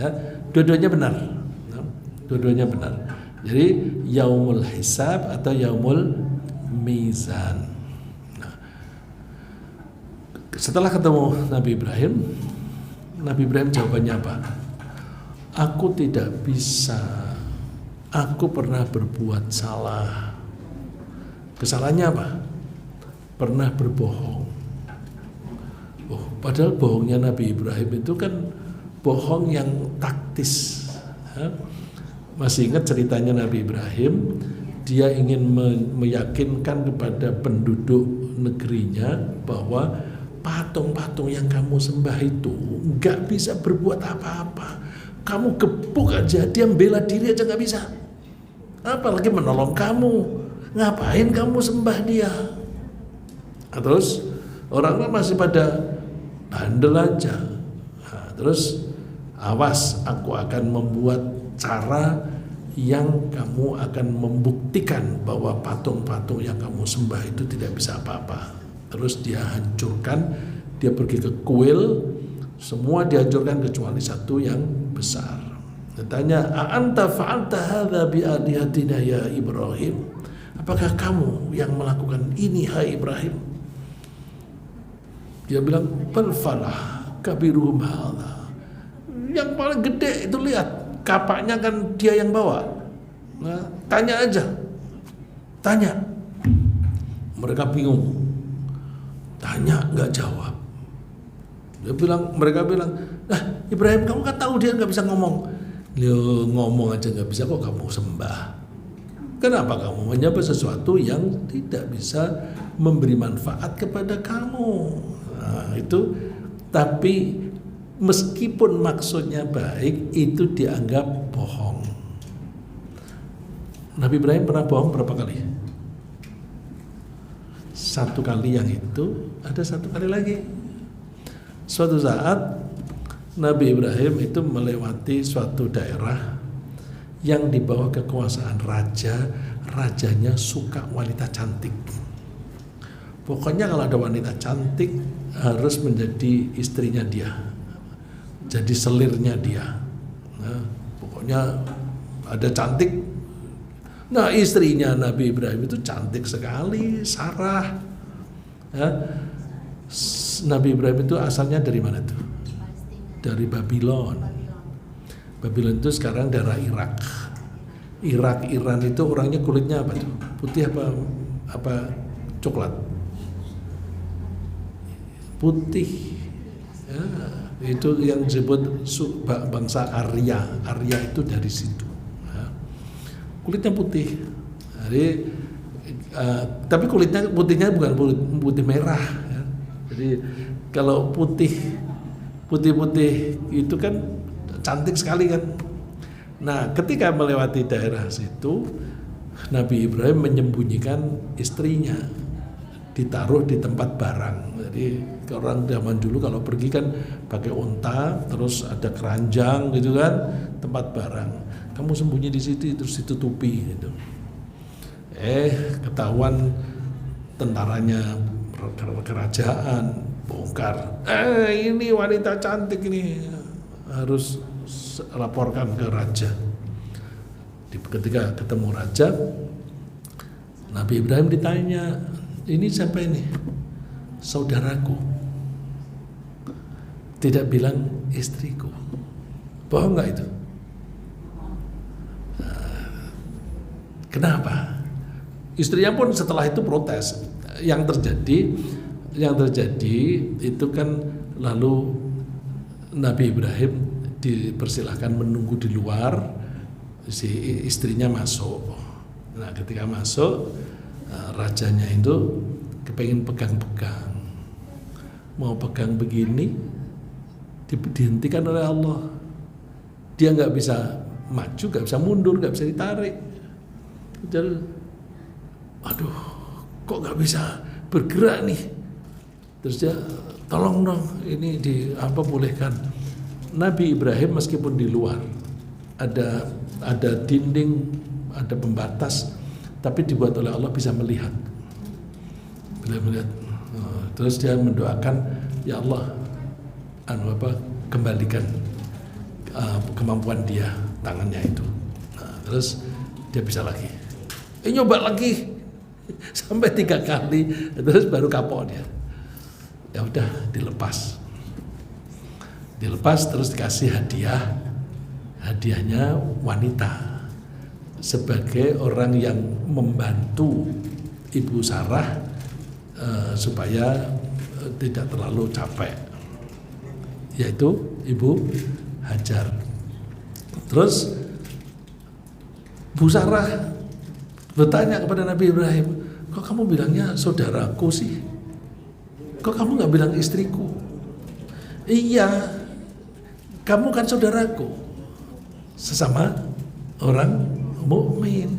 Ya, dua-duanya benar. Dua-duanya benar. Jadi yaumul hisab atau yaumul mizan. Setelah ketemu Nabi Ibrahim jawabannya apa? Aku tidak bisa. Aku pernah berbuat salah. Kesalahannya apa? Pernah berbohong. Padahal bohongnya Nabi Ibrahim itu kan bohong yang taktis. Masih ingat ceritanya Nabi Ibrahim? Dia ingin meyakinkan kepada penduduk negerinya bahwa patung-patung yang kamu sembah itu nggak bisa berbuat apa-apa. Kamu gebuk aja, dia bela diri aja nggak bisa. Apalagi menolong kamu. Ngapain kamu sembah dia? Terus orang-orang masih pada bandel aja. Terus awas, aku akan membuat cara yang kamu akan membuktikan bahwa patung-patung yang kamu sembah itu tidak bisa apa-apa. Terus dia hancurkan, dia pergi ke kuil, semua dihancurkan kecuali satu yang besar. Katanya, "A'anta fa'alta hadza bi alihatina ya Ibrahim?" Apakah kamu yang melakukan ini, hai Ibrahim? Dia bilang, "Bal falah kabiruhum hadza." Yang paling gede itu lihat, kapaknya kan dia yang bawa. Nah, tanya aja. Tanya. Mereka bingung. Tanya nggak jawab. Mereka bilang, Ibrahim kamu kan tahu dia nggak bisa ngomong. Dia ngomong aja nggak bisa, kok kamu sembah? Kenapa kamu menyembah sesuatu yang tidak bisa memberi manfaat kepada kamu? Nah, itu. Tapi meskipun maksudnya baik, itu dianggap bohong. Nabi Ibrahim pernah bohong berapa kali? 1 kali, yang itu ada 1 kali lagi. Suatu saat Nabi Ibrahim itu melewati suatu daerah yang di bawah kekuasaan raja. Rajanya suka wanita cantik. Pokoknya kalau ada wanita cantik harus menjadi istrinya dia, jadi selirnya dia. Nah, pokoknya ada cantik, Nah, istrinya Nabi Ibrahim itu cantik sekali, Sarah. Ya. Nabi Ibrahim itu asalnya dari mana tuh? Dari Babylon. Babylon itu sekarang daerah Irak. Irak, Iran itu orangnya kulitnya apa tuh? Putih apa coklat? Putih. Ya, itu yang disebut bangsa Arya. Arya itu dari situ. Ya. Kulitnya putih. Jadi, tapi putihnya bukan putih merah. Ya. Jadi kalau putih itu kan cantik sekali kan. Nah, ketika melewati daerah situ, Nabi Ibrahim menyembunyikan istrinya, ditaruh di tempat barang. Jadi orang zaman dulu kalau pergi kan pakai unta, terus ada keranjang gitu kan, tempat barang. Kamu sembunyi di situ, terus ditutupi gitu. Ketahuan tentaranya kerajaan bongkar. Ini wanita cantik ini, harus laporkan ke raja. Ketika ketemu raja, Nabi Ibrahim ditanya, ini siapa ini? Saudaraku. Tidak bilang istriku. Bohong nggak itu? Kenapa? Istrinya pun setelah itu protes. Yang terjadi itu kan lalu Nabi Ibrahim dipersilahkan menunggu di luar, si istrinya masuk. Nah, ketika masuk, rajanya itu kepengen pegang-pegang, mau pegang begini, dihentikan oleh Allah. Dia nggak bisa maju, nggak bisa mundur, nggak bisa ditarik. Jadi, aduh, kok nggak bisa bergerak nih? Terus dia, tolong dong, ini bolehkan. Nabi Ibrahim meskipun di luar ada dinding, ada pembatas, tapi dibuat oleh Allah bisa melihat. Terus dia mendoakan, ya Allah, kembalikan kemampuan dia, tangannya itu. Nah, terus dia bisa lagi. Nyoba lagi sampai 3 kali, terus baru kapok dia. Ya udah, dilepas terus dikasih hadiahnya wanita sebagai orang yang membantu Ibu Sarah supaya tidak terlalu capek, yaitu Ibu Hajar. Terus Bu Sarah bertanya kepada Nabi Ibrahim, kok kamu bilangnya saudaraku sih? Kok kamu nggak bilang istriku? Iya, kamu kan saudaraku, sesama orang mukmin.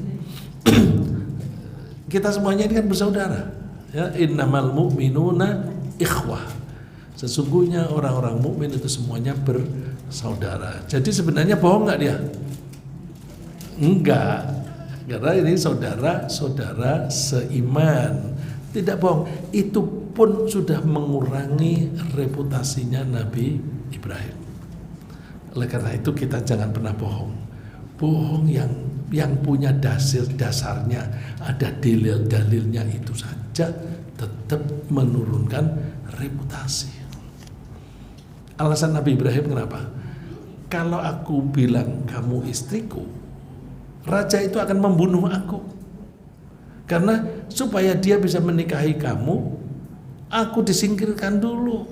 Kita semuanya ini kan bersaudara. Ya, innamal mu'minuna ikhwah. Sesungguhnya orang-orang mukmin itu semuanya bersaudara. Jadi sebenarnya bohong nggak dia? Enggak, karena ini saudara seiman. Tidak bohong. Itu pun sudah mengurangi reputasinya Nabi Ibrahim. Oleh karena itu kita jangan pernah bohong. Bohong yang punya dasarnya, ada dalilnya itu saja tetap menurunkan reputasi. Alasan Nabi Ibrahim kenapa? Kalau aku bilang kamu istriku, raja itu akan membunuh aku. Karena supaya dia bisa menikahi kamu, aku disingkirkan dulu.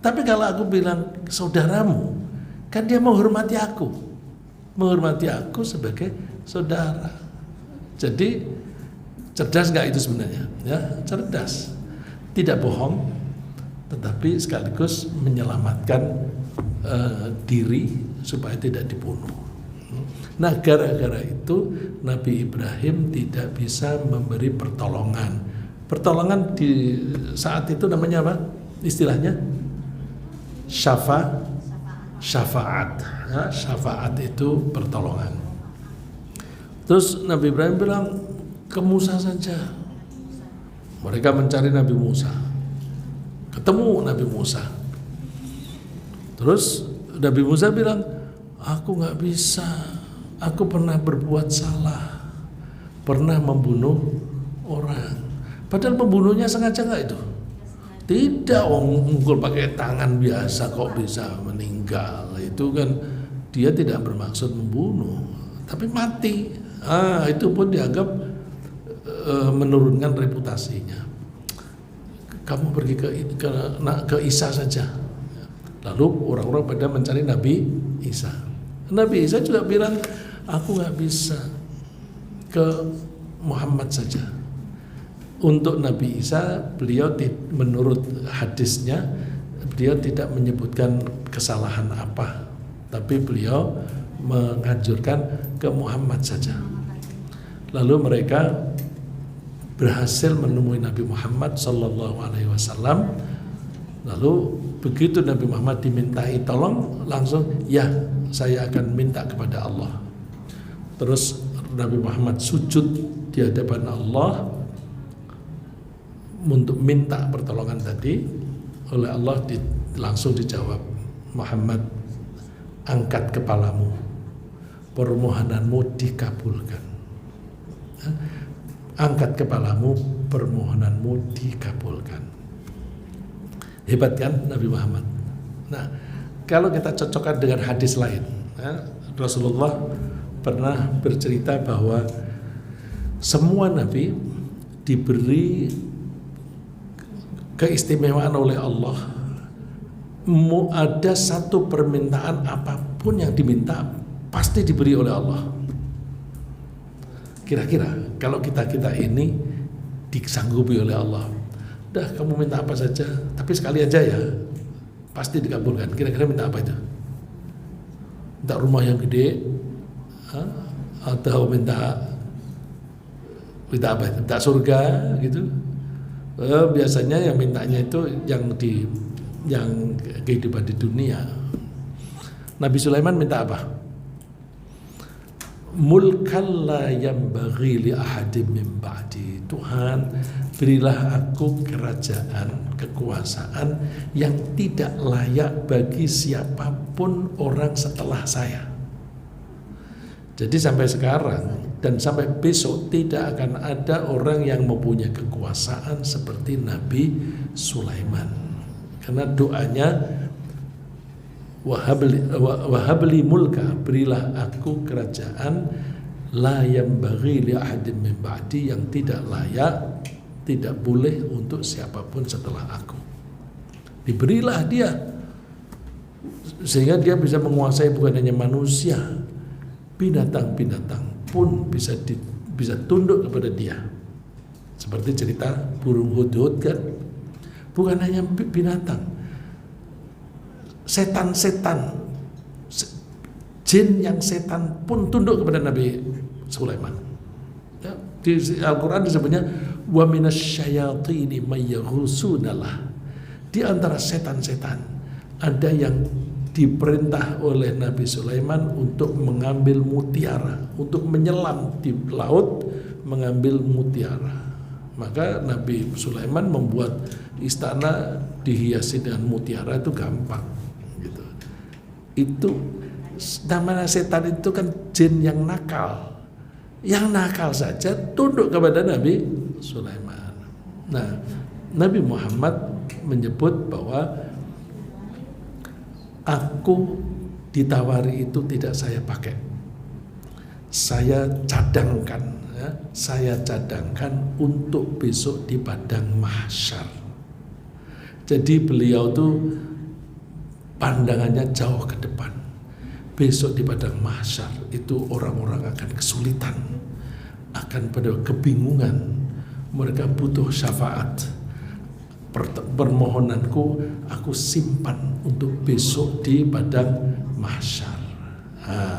Tapi kalau aku bilang saudaramu, kan dia menghormati aku sebagai saudara. Jadi cerdas nggak itu sebenarnya? Ya, cerdas, tidak bohong, tetapi sekaligus menyelamatkan diri supaya tidak dibunuh. Nah, gara-gara itu Nabi Ibrahim tidak bisa memberi pertolongan. Pertolongan di saat itu namanya apa? Istilahnya syafaat. Ya, syafaat itu pertolongan. Terus Nabi Ibrahim bilang, ke Musa saja. Mereka mencari Nabi Musa. Ketemu Nabi Musa. Terus Nabi Musa bilang, aku nggak bisa. Aku pernah berbuat salah. pernah membunuh orang. Padahal pembunuhnya sengaja nggak itu? Tidak, mukul pakai tangan biasa kok bisa meninggal. Itu kan dia tidak bermaksud membunuh, tapi mati. Itu pun dianggap menurunkan reputasinya. Kamu pergi ke Isa saja. Lalu orang-orang pada mencari Nabi Isa. Nabi Isa juga bilang, aku nggak bisa, ke Muhammad saja. Untuk Nabi Isa, beliau menurut hadisnya, beliau tidak menyebutkan kesalahan apa, tapi beliau menganjurkan ke Muhammad saja. Lalu mereka berhasil menemui Nabi Muhammad Sallallahu Alaihi Wasallam. Lalu begitu Nabi Muhammad dimintai tolong, langsung ya, saya akan minta kepada Allah. Terus Nabi Muhammad sujud di hadapan Allah untuk minta pertolongan tadi. Oleh Allah langsung dijawab, Muhammad, angkat kepalamu, permohonanmu dikabulkan. Angkat kepalamu, permohonanmu dikabulkan. Hebat kan Nabi Muhammad. Nah, kalau kita cocokkan dengan hadis lain, Rasulullah pernah bercerita bahwa semua nabi diberi keistimewaan oleh Allah. Mau ada satu permintaan apapun yang diminta pasti diberi oleh Allah. Kira-kira kalau kita ini disanggupi oleh Allah, dah kamu minta apa saja, tapi sekali aja ya, pasti dikabulkan. Kira-kira minta apa itu? Minta rumah yang gede, atau minta apa itu? Minta surga gitu. Biasanya yang mintanya itu yang kehidupan di dunia. Nabi Sulaiman minta apa? Mulkan la yanbaghi li ahadin min ba'di. Tuhan, berilah aku kerajaan, kekuasaan yang tidak layak bagi siapapun orang setelah saya. Jadi sampai sekarang dan sampai besok tidak akan ada orang yang mempunyai kekuasaan seperti Nabi Sulaiman. Karena doanya wahabli mulka, berilah aku kerajaan la yanbaghi li ahadin min ba'di, yang tidak layak, tidak boleh untuk siapapun setelah aku. Diberilah dia sehingga dia bisa menguasai bukan hanya manusia, binatang-binatang pun bisa tunduk kepada dia. Seperti cerita burung hudhud kan, bukan hanya binatang, setan-setan, jin yang setan pun tunduk kepada Nabi Sulaiman. Ya, di Al-Quran disebutnya wa minasyayatini may yaghusunalah. Di antara setan-setan ada yang diperintah oleh Nabi Sulaiman untuk mengambil mutiara, untuk menyelam di laut mengambil mutiara. Maka Nabi Sulaiman membuat istana dihiasi dengan mutiara itu gampang gitu. Itu namanya setan itu kan jin yang nakal. Yang nakal saja tunduk kepada Nabi Sulaiman. Nah, Nabi Muhammad menyebut bahwa aku ditawari itu tidak saya pakai, saya cadangkan, ya, saya cadangkan untuk besok di padang mahsyar. Jadi beliau tuh pandangannya jauh ke depan. Besok di padang mahsyar itu orang-orang akan kesulitan, akan pada kebingungan, mereka butuh syafaat. Permohonanku aku simpan untuk besok di padang mahsyar.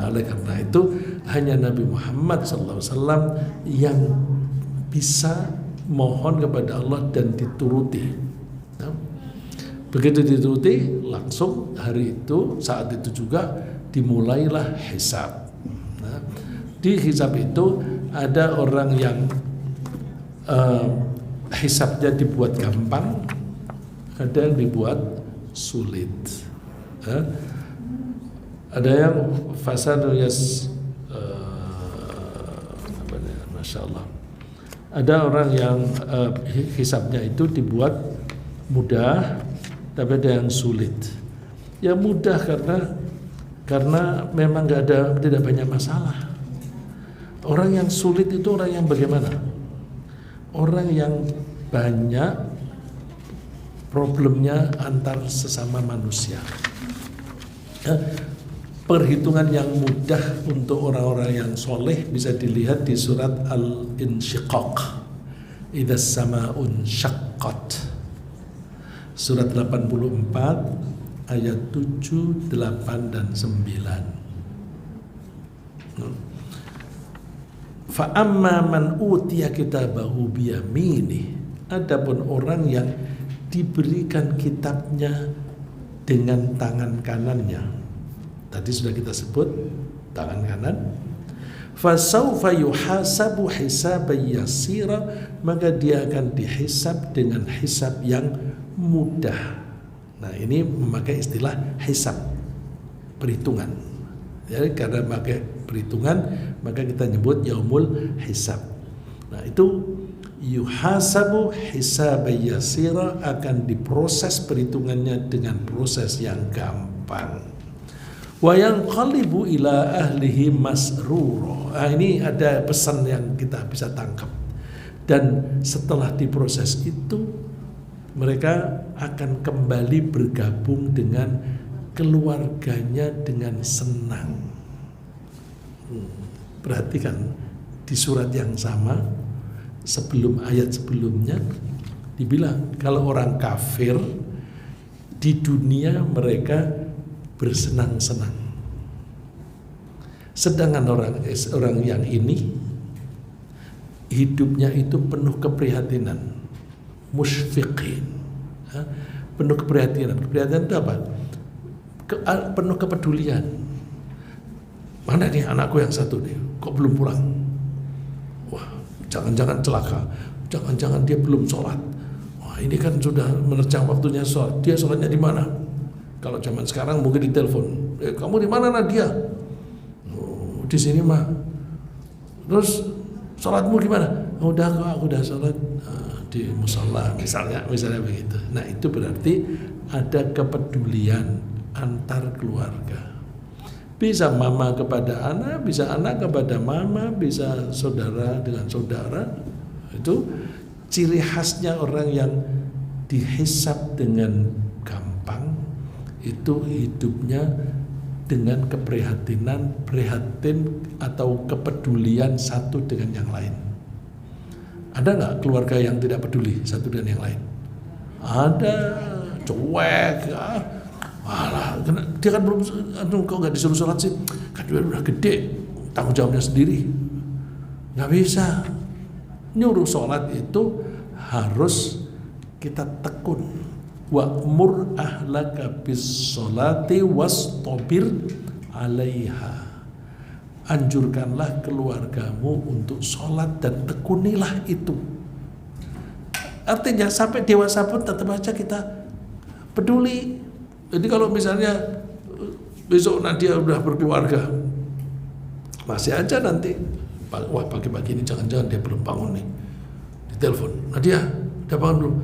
Oleh karena itu hanya Nabi Muhammad SAW yang bisa mohon kepada Allah dan dituruti. Begitu dituruti, langsung hari itu, saat itu juga dimulailah hisab. Di hisab itu ada orang yang hisabnya dibuat gampang, ada yang dibuat sulit. Ada yang fasadu Masya Allah. Ada orang yang hisabnya itu dibuat mudah, tapi ada yang sulit. Ya mudah karena memang tidak banyak masalah. Orang yang sulit itu orang yang bagaimana? Orang yang banyak problemnya antar sesama manusia. Perhitungan yang mudah untuk orang-orang yang soleh bisa dilihat di surat Al-Insyiqaq, Idzas sama'un syaqqat, surat 84 ayat 7, 8 dan 9. Fa amma man utiya kitabahu biyaminih, adapun orang yang diberikan kitabnya dengan tangan kanannya. Tadi sudah kita sebut tangan kanan. Fasaufa yuhasabu hisaban yasira, maka dia akan dihisab dengan hisab yang mudah. Nah, ini memakai istilah hisab, perhitungan. Jadi karena memakai perhitungan, maka kita nyebut yaumul hisab. Nah, itu yuhasabu hisaban yasira, akan diproses perhitungannya dengan proses yang gampang. Wa yanqalibu ila ahlihi masrura. Ini ada pesan yang kita bisa tangkap. Dan setelah diproses itu, mereka akan kembali bergabung dengan keluarganya dengan senang. Perhatikan di surat yang sama, sebelum ayat sebelumnya dibilang kalau orang kafir di dunia mereka bersenang-senang. Sedangkan orang yang ini hidupnya itu penuh keprihatinan, musyfiqin, penuh keprihatinan. Keprihatinan itu apa? Penuh kepedulian. Mana nih anakku yang satu nih? Kok belum pulang? Wah, jangan-jangan celaka. Jangan-jangan dia belum sholat. Wah, ini kan sudah menerjang waktunya sholat. Dia sholatnya di mana? Kalau zaman sekarang mungkin ditelepon, kamu di mana Nadia? Oh, di sini mah. Terus sholatmu gimana? Oh, udah kok, aku udah sholat di musola misalnya begitu. Nah, itu berarti ada kepedulian antar keluarga. Bisa mama kepada anak, bisa anak kepada mama, bisa saudara dengan saudara. Itu ciri khasnya orang yang dihisab dengan gampang. Itu hidupnya dengan keprihatinan, prihatin atau kepedulian satu dengan yang lain. Ada nggak keluarga yang tidak peduli satu dengan yang lain? Ada, cuek. Walah, dia kan belum, kok nggak disuruh sholat sih? Kan dia udah gede, tanggung jawabnya sendiri. Nggak bisa. Nyuruh sholat itu harus kita tekun. Wa'mur ahlaka bis sholati wastabir 'alaiha. Anjurkanlah keluargamu untuk sholat dan tekunilah itu. Artinya sampai dewasa pun tetap aja kita peduli. Jadi kalau misalnya besok Nadia udah berkeluarga, masih aja nanti, wah pagi-pagi ini jangan-jangan dia belum bangun nih, ditelepon, Nadia udah bangun belum?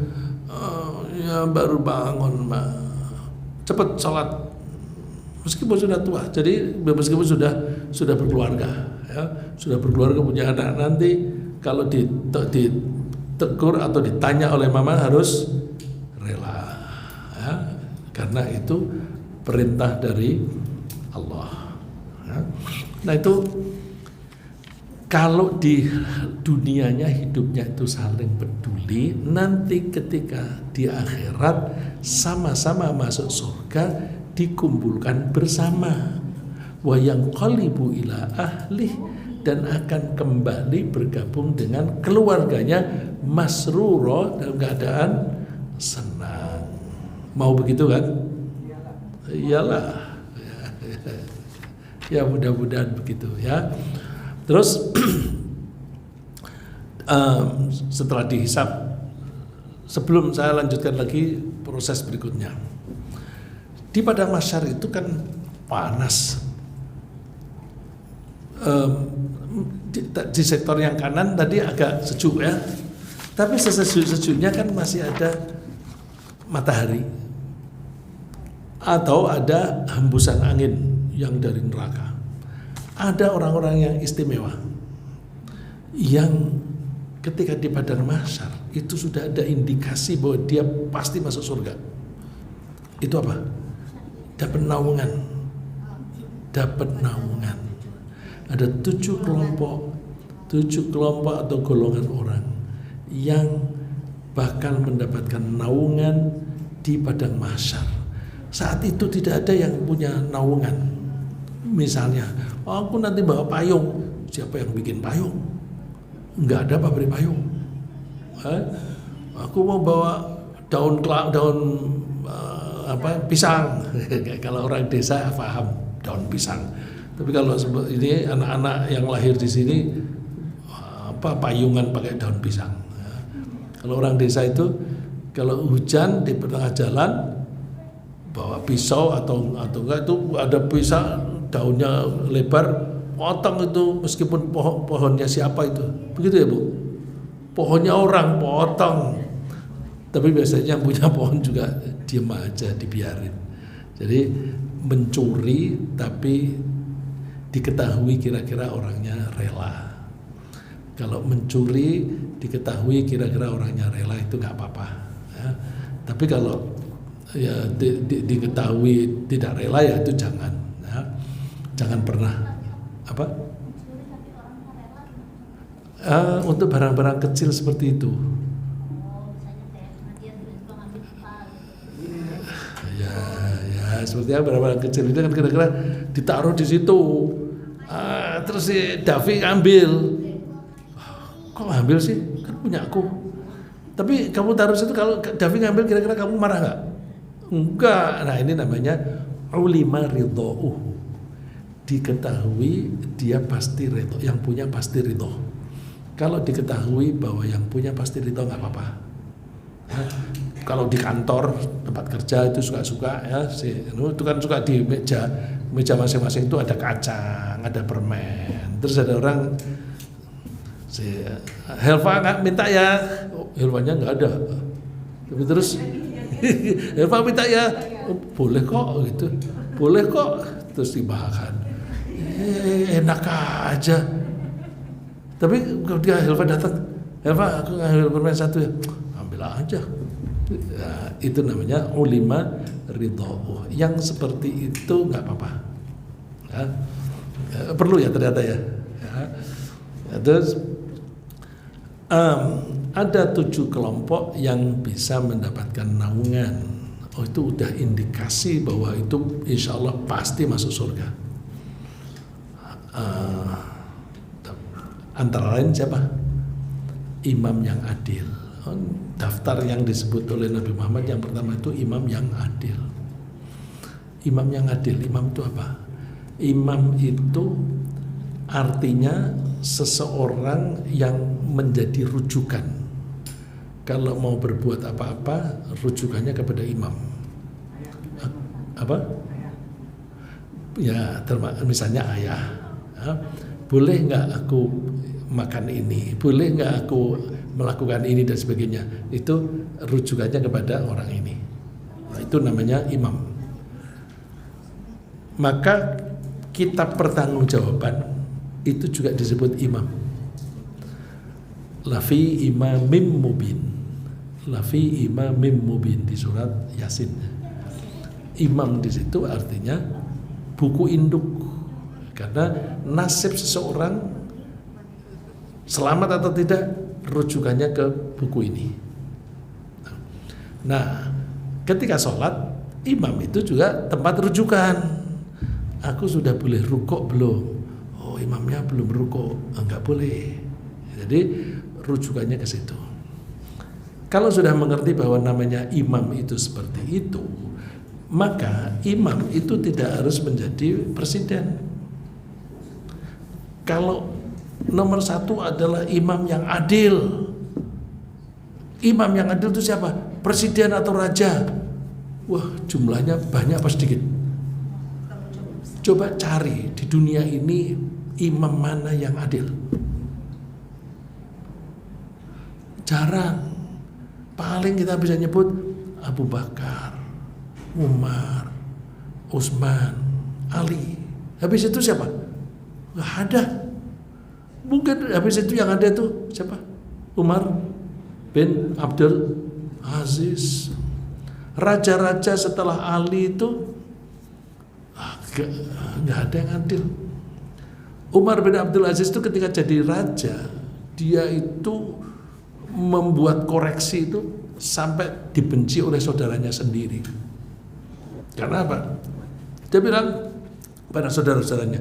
Ya baru bangun Mbak. Cepet sholat. Meskipun sudah tua, jadi meskipun sudah berkeluarga, ya, sudah berkeluarga punya anak, nanti kalau ditegur atau ditanya oleh mama harus rela, ya, karena itu perintah dari Allah. Ya. Nah itu kalau di dunianya hidupnya itu saling peduli, nanti ketika di akhirat sama-sama masuk surga, dikumpulkan bersama. Wa yanqalibu ila ahlih, dan akan kembali bergabung dengan keluarganya masruro, dalam keadaan senang. Mau begitu kan? Iyalah. Ya mudah-mudahan begitu ya. Terus setelah dihisab, sebelum saya lanjutkan lagi proses berikutnya, di padang mahsyar itu kan panas. di sektor yang kanan tadi agak sejuk ya, tapi sesejuk-sejuknya kan masih ada matahari atau ada hembusan angin yang dari neraka. Ada orang-orang yang istimewa yang ketika di padang mahsyar itu sudah ada indikasi bahwa dia pasti masuk surga. Itu apa? Dapat naungan. Ada 7 kelompok atau golongan orang yang bakal mendapatkan naungan di padang mahsyar. Saat itu tidak ada yang punya naungan. Misalnya, aku nanti bawa payung. Siapa yang bikin payung? Enggak ada pabrik payung. Aku mau bawa daun pisang. Kalau orang desa paham daun pisang. Tapi kalau ini anak-anak yang lahir di sini payungan pakai daun pisang. Kalau orang desa itu kalau hujan di tengah jalan bawa pisau atau enggak itu ada pisang daunnya lebar, potong itu meskipun pohonnya siapa itu. Begitu ya Bu? Pohonnya orang potong. Tapi biasanya yang punya pohon juga diem aja, dibiarin. Jadi mencuri tapi diketahui kira-kira orangnya rela. Kalau mencuri diketahui kira-kira orangnya rela itu nggak apa-apa. Ya. Tapi kalau ya diketahui tidak rela ya itu jangan. Ya. Jangan pernah apa? Untuk barang-barang kecil seperti itu. Seperti barang-barang kecil itu kan kira-kira ditaruh di situ, terus si Davi ngambil. Kok ngambil sih? Kan punya aku. Tapi kamu taruh situ, kalau Davi ngambil kira-kira kamu marah nggak? Enggak. Nah ini namanya ulima ridho'uh. Diketahui dia pasti ridho, yang punya pasti ridho. Kalau diketahui bahwa yang punya pasti ridho nggak apa-apa. Kalau di kantor tempat kerja itu suka-suka ya, itu kan suka di meja masing-masing itu ada kacang, ada permen. Terus ada orang si Helva nggak minta ya, Helvanya nggak ada. Tapi terus Helva minta ya, boleh kok gitu, boleh kok. Terus dimakan, enak aja. Tapi ketika Helva datang, Helva aku ngambil permen 1 ya, ambil aja. Ya, itu namanya ulima ridho. Yang seperti itu nggak apa-apa. Ya. Perlu ya ternyata ya. Terus ada 7 kelompok yang bisa mendapatkan naungan. Oh itu udah indikasi bahwa itu insya Allah pasti masuk surga. Antara lain siapa? Imam yang adil. Daftar yang disebut oleh Nabi Muhammad yang pertama itu imam yang adil. Imam yang adil, imam itu apa? Imam itu artinya seseorang yang menjadi rujukan. Kalau mau berbuat apa-apa, rujukannya kepada imam. Apa? Ya, misalnya ayah. Boleh nggak aku makan ini? Boleh nggak aku melakukan ini dan sebagainya? Itu rujukannya kepada orang ini. Nah, itu namanya imam. Maka kitab pertanggungjawaban itu juga disebut imam. Lafi imamim mubin. Lafi imamim mubin di surat Yasin. Imam di situ artinya buku induk. Karena nasib seseorang selamat atau tidak rujukannya ke buku ini. Nah, ketika sholat, imam itu juga tempat rujukan. Aku sudah boleh rukuk belum? Oh, imamnya belum rukuk, enggak boleh. Jadi rujukannya ke situ. Kalau sudah mengerti bahwa namanya imam itu seperti itu, maka imam itu tidak harus menjadi presiden. Kalau nomor 1 adalah imam yang adil. Imam yang adil itu siapa? Presiden atau raja? Wah, jumlahnya banyak apa sedikit? Coba cari di dunia ini imam mana yang adil. Jarang. Paling kita bisa nyebut Abu Bakar, Umar, Utsman, Ali. Habis itu siapa? Nggak ada. Mungkin habis itu yang ada tuh siapa? Umar bin Abdul Aziz. Raja-raja setelah Ali itu nggak ada yang adil. Umar bin Abdul Aziz itu ketika jadi raja, dia itu membuat koreksi itu sampai dibenci oleh saudaranya sendiri. Karena apa? Dia bilang pada saudara-saudaranya,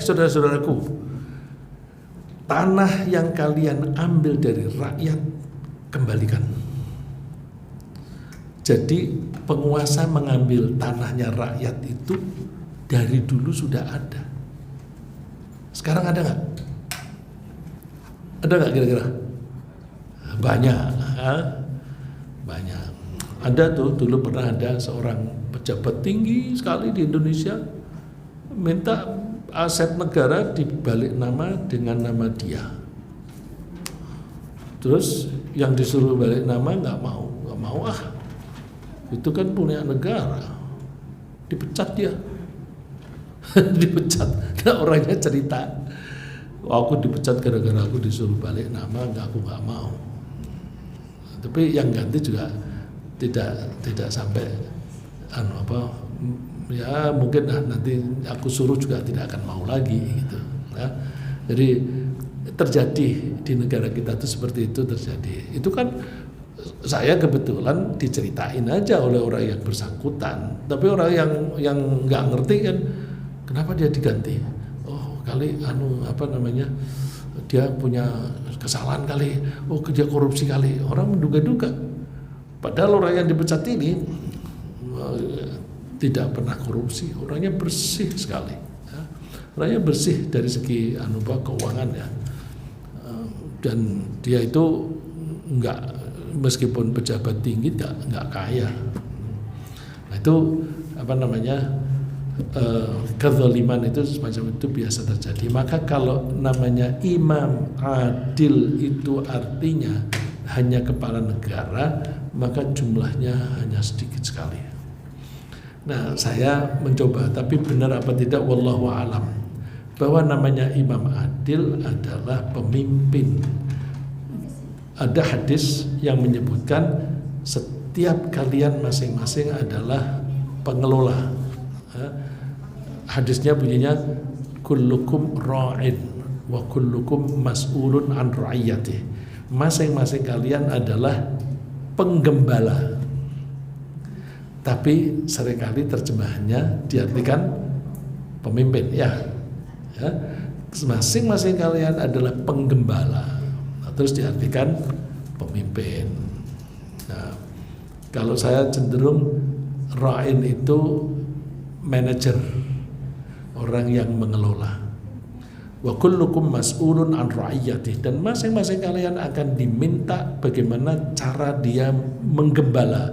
saudara-saudaraku, tanah yang kalian ambil dari rakyat kembalikan. Jadi penguasa mengambil tanahnya rakyat itu dari dulu sudah ada. Sekarang ada nggak? Ada nggak kira-kira? Banyak. Ada tuh, dulu pernah ada seorang pejabat tinggi sekali di Indonesia minta aset negara dibalik nama dengan nama dia. Terus yang disuruh balik nama nggak mau itu kan punya negara, dipecat dia. Dipecat. Nah, orangnya cerita, aku dipecat gara-gara aku disuruh balik nama, aku nggak mau. Tapi yang ganti juga tidak sampai ya mungkin nanti aku suruh juga tidak akan mau lagi gitu. Nah, jadi terjadi di negara kita itu seperti itu terjadi. Itu kan saya kebetulan diceritain aja oleh orang yang bersangkutan. Tapi orang yang nggak ngerti kan, kenapa dia diganti? Oh kali dia punya kesalahan kali, dia korupsi kali. Orang menduga-duga. Padahal orang yang dipecat ini tidak pernah korupsi, orangnya bersih sekali. Ya. Orangnya bersih dari segi keuangan ya. Dan dia itu meskipun pejabat tinggi nggak kaya. Nah, itu kezaliman itu semacam itu biasa terjadi. Maka kalau namanya imam adil itu artinya hanya kepala negara, maka jumlahnya hanya sedikit sekali. Nah, saya mencoba, tapi benar apa tidak wallahu alam, bahwa namanya imam adil adalah pemimpin. Ada hadis yang menyebutkan setiap kalian masing-masing adalah pengelola. Hadisnya bunyinya kullukum ra'in wa kullukum mas'ulun an ra'iyatih. Masing-masing kalian adalah penggembala. Tapi seringkali terjemahannya diartikan pemimpin ya. Masing-masing kalian adalah penggembala. Terus diartikan pemimpin. Nah, kalau saya cenderung ra'in itu manajer, orang yang mengelola. Wa kullukum mas'ulun an ra'iyatih, dan masing-masing kalian akan diminta bagaimana cara dia menggembala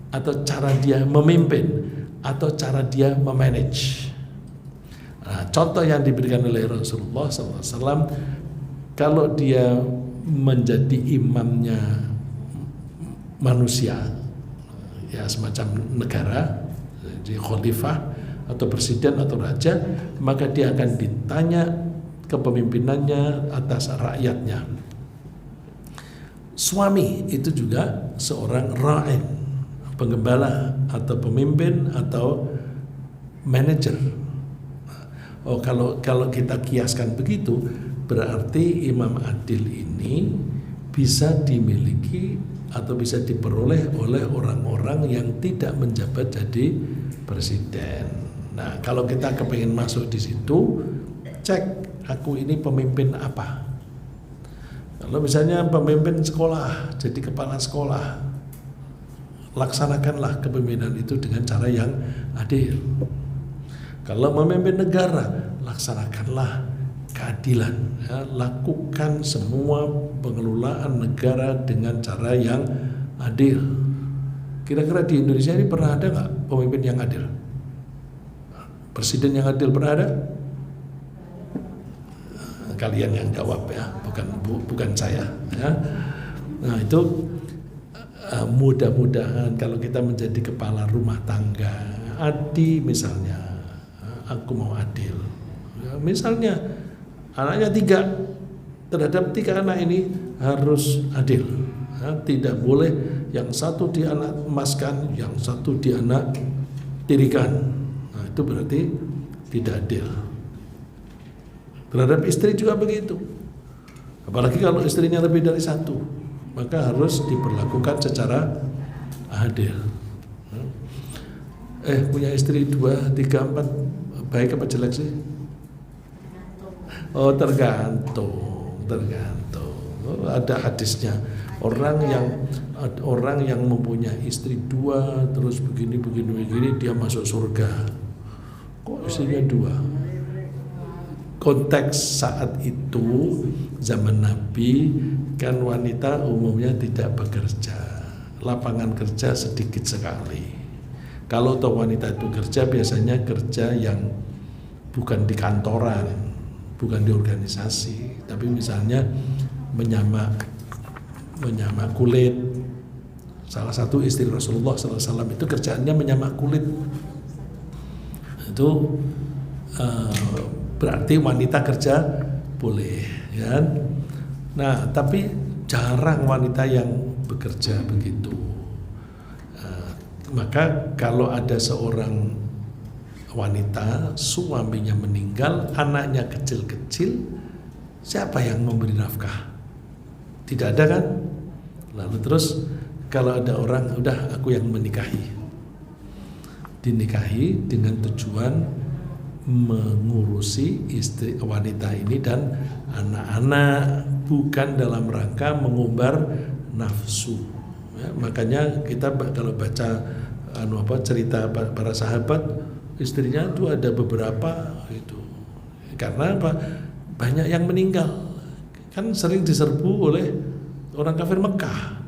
atau cara dia memimpin atau cara dia memanage. Nah, contoh yang diberikan oleh Rasulullah SAW, kalau dia menjadi imamnya manusia, ya semacam negara, jadi khalifah atau presiden atau raja, maka dia akan ditanya kepemimpinannya atas rakyatnya. Suami itu juga seorang ra'in, penggembala atau pemimpin atau manajer. Oh, kalau kita kiaskan begitu, berarti imam adil ini bisa dimiliki atau bisa diperoleh oleh orang-orang yang tidak menjabat jadi presiden. Nah, kalau kita kepingin masuk di situ, cek aku ini pemimpin apa. Kalau misalnya pemimpin sekolah, jadi kepala sekolah, laksanakanlah kepemimpinan itu dengan cara yang adil. Kalau memimpin negara, laksanakanlah keadilan, ya, lakukan semua pengelolaan negara dengan cara yang adil. Kira-kira di Indonesia ini pernah ada nggak pemimpin yang adil? Presiden yang adil pernah ada? Kalian yang jawab ya, bukan saya. Ya. Nah itu mudah-mudahan kalau kita menjadi kepala rumah tangga, misalnya, aku mau adil. Ya, misalnya anaknya 3, terhadap 3 anak ini harus adil. Ya, tidak boleh yang satu dianak emaskan, yang satu dianak tirikan. Nah, itu berarti tidak adil. Terhadap istri juga begitu. Apalagi kalau istrinya lebih dari 1, maka harus diperlakukan secara adil. Punya istri 2, 3, 4 baik apa jelek sih? Oh, tergantung. Oh, ada hadisnya. Orang yang mempunyai istri 2 terus begini dia masuk surga. Kok istrinya 2? Konteks saat itu zaman Nabi kan wanita umumnya tidak bekerja, lapangan kerja sedikit sekali. Kalau toh wanita itu kerja biasanya kerja yang bukan di kantoran, bukan di organisasi, tapi misalnya menyamak kulit. Salah satu istri Rasulullah SAW itu kerjaannya menyamak kulit. Itu berarti wanita kerja boleh, ya. Nah, tapi jarang wanita yang bekerja begitu. Maka kalau ada seorang wanita suaminya meninggal, anaknya kecil-kecil, siapa yang memberi nafkah? Tidak ada kan? Lalu terus kalau ada orang, udah aku yang dinikahi dengan tujuan mengurusi istri wanita ini dan anak-anak, bukan dalam rangka mengumbar nafsu. Ya, makanya kita kalau baca cerita para sahabat, istrinya itu ada beberapa itu. Karena apa? Banyak yang meninggal. Kan sering diserbu oleh orang kafir Mekah.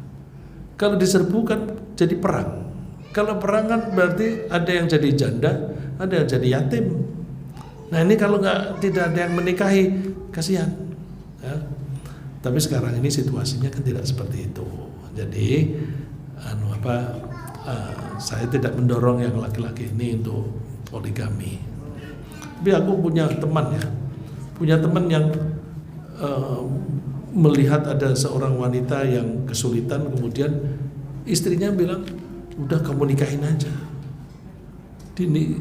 Kalau diserbu kan jadi perang. Kalau perang kan berarti ada yang jadi janda, ada yang jadi yatim. Nah ini kalau tidak ada yang menikahi, kasihan. Ya. Tapi sekarang ini situasinya kan tidak seperti itu. Jadi saya tidak mendorong yang laki-laki ini untuk poligami. Tapi aku punya teman yang melihat ada seorang wanita yang kesulitan, kemudian istrinya bilang, udah kamu nikahin aja.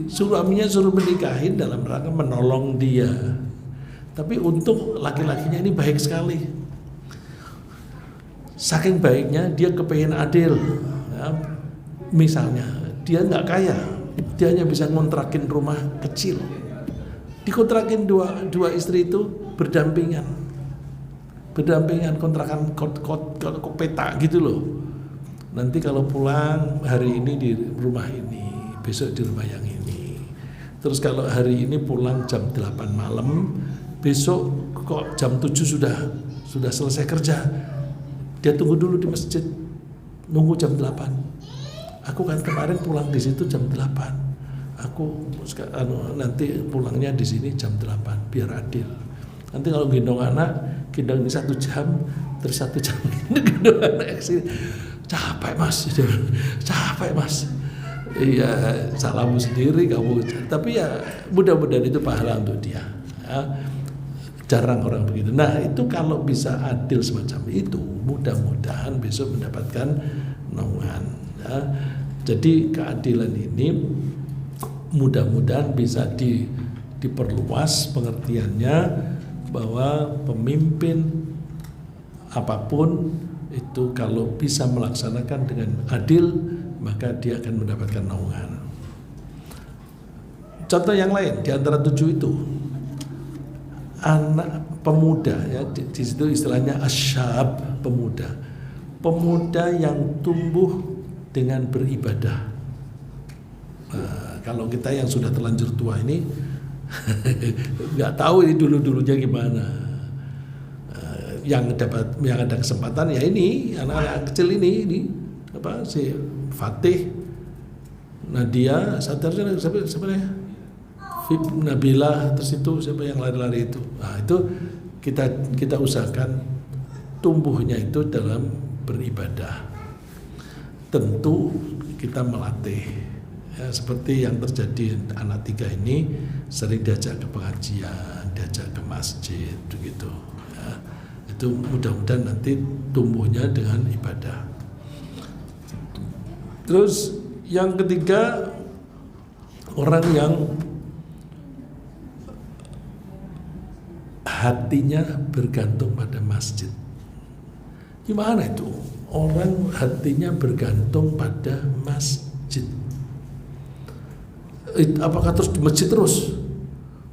Suaminya suruh menikahin dalam rangka menolong dia. Tapi untuk laki-lakinya ini baik sekali. Saking baiknya dia kepengen adil. Ya, misalnya dia nggak kaya, dia hanya bisa ngontrakin rumah kecil. Dikontrakin dua istri itu berdampingan kontrakan peta gitu loh. Nanti kalau pulang hari ini di rumah ini, besok di rumah yang ini. Terus kalau hari ini pulang jam 8 malam, besok kok jam 7 sudah selesai kerja. Dia tunggu dulu di masjid, nunggu jam 8. Aku kan kemarin pulang di situ jam 8. Aku nanti pulangnya di sini jam 8 biar adil. Nanti kalau gendong ini 1 jam, terus 1 jam gendong anak capek mas. Iya, salahmu sendiri kamu. Tapi ya mudah-mudahan itu pahala untuk dia. Ya, jarang orang begitu. Nah itu kalau bisa adil semacam itu, mudah-mudahan besok mendapatkan naungan. Ya. Jadi keadilan ini mudah-mudahan bisa diperluas pengertiannya, bahwa pemimpin apapun itu kalau bisa melaksanakan dengan adil, maka dia akan mendapatkan naungan. Contoh yang lain di antara 7 itu, anak pemuda, ya di situ istilahnya asyab, pemuda yang tumbuh dengan beribadah. Nah, kalau kita yang sudah terlanjur tua ini nggak tahu ini dulunya gimana. Yang ada kesempatan ya ini anak-anak kecil ini si Fatih, Nadia, siapa ya? Nabila, terus itu siapa yang lari-lari itu? Nah, itu kita usahakan tumbuhnya itu dalam beribadah. Tentu kita melatih, ya, seperti yang terjadi anak 3 ini sering diajak ke pengajian, diajak ke masjid begitu, ya. Itu mudah-mudahan nanti tumbuhnya dengan ibadah. Terus yang ketiga, orang yang hatinya bergantung pada masjid. Gimana itu? Orang hatinya bergantung pada masjid. Apakah terus di masjid terus?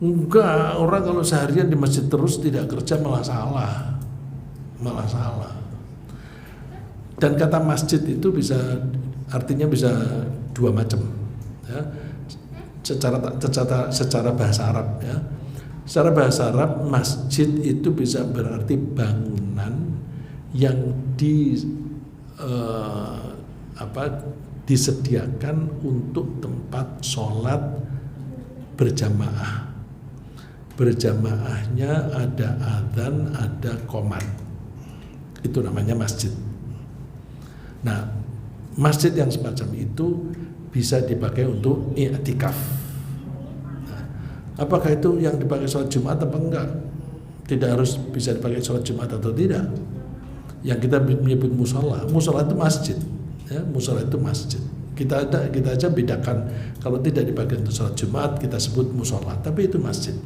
Enggak, orang kalau seharian di masjid terus tidak kerja malah salah. Dan kata masjid itu artinya bisa dua macam, ya. Secara bahasa Arab, ya. Secara bahasa Arab, masjid itu bisa berarti bangunan yang disediakan untuk tempat sholat berjamaah. Berjamaahnya ada adzan, ada qomat. Itu namanya masjid. Nah, masjid yang semacam itu bisa dipakai untuk i'tikaf. Nah, apakah itu yang dipakai sholat Jumat atau enggak? Tidak harus bisa dipakai sholat Jumat atau tidak. Yang kita menyebut musola itu masjid, ya, musola itu masjid. Kita aja bedakan, kalau tidak dipakai untuk sholat Jumat kita sebut musola, tapi itu masjid.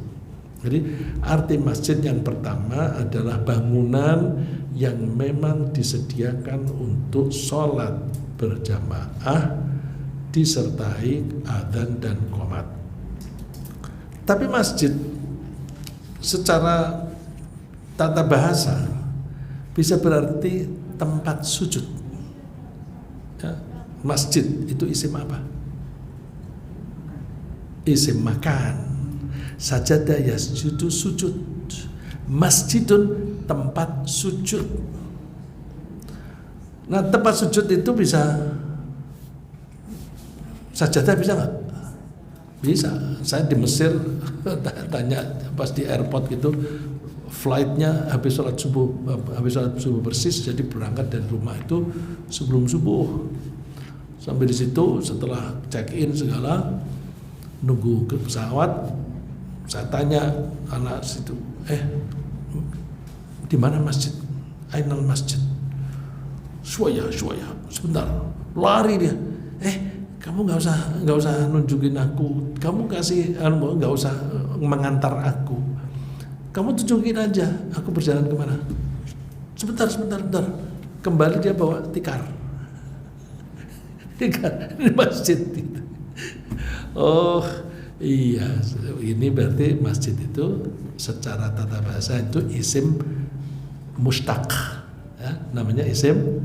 Jadi arti masjid yang pertama adalah bangunan yang memang disediakan untuk sholat berjamaah disertai adzan dan qomat. Tapi masjid secara tata bahasa bisa berarti tempat sujud, ya. Masjid itu isim apa? Isim makan. Sajadah yasjudu, sujud. Masjidun, tempat sujud. Nah, tempat sujud itu bisa sajadah, bisa nggak? Bisa. Saya di Mesir tanya pas di airport gitu, flightnya habis sholat subuh persis, jadi berangkat dari rumah itu sebelum subuh. Sampai di situ setelah check in segala, nunggu ke pesawat, saya tanya anak situ, di mana masjid? Ainal masjid? Syuaya, sebentar, lari dia. Kamu nggak usah nunjukin aku, kamu nggak usah mengantar aku, kamu tunjukin aja, aku berjalan kemana. Sebentar, kembali dia bawa tikar di masjid itu. Oh iya, ini berarti masjid itu secara tata bahasa itu isim mustaq, ya, namanya isim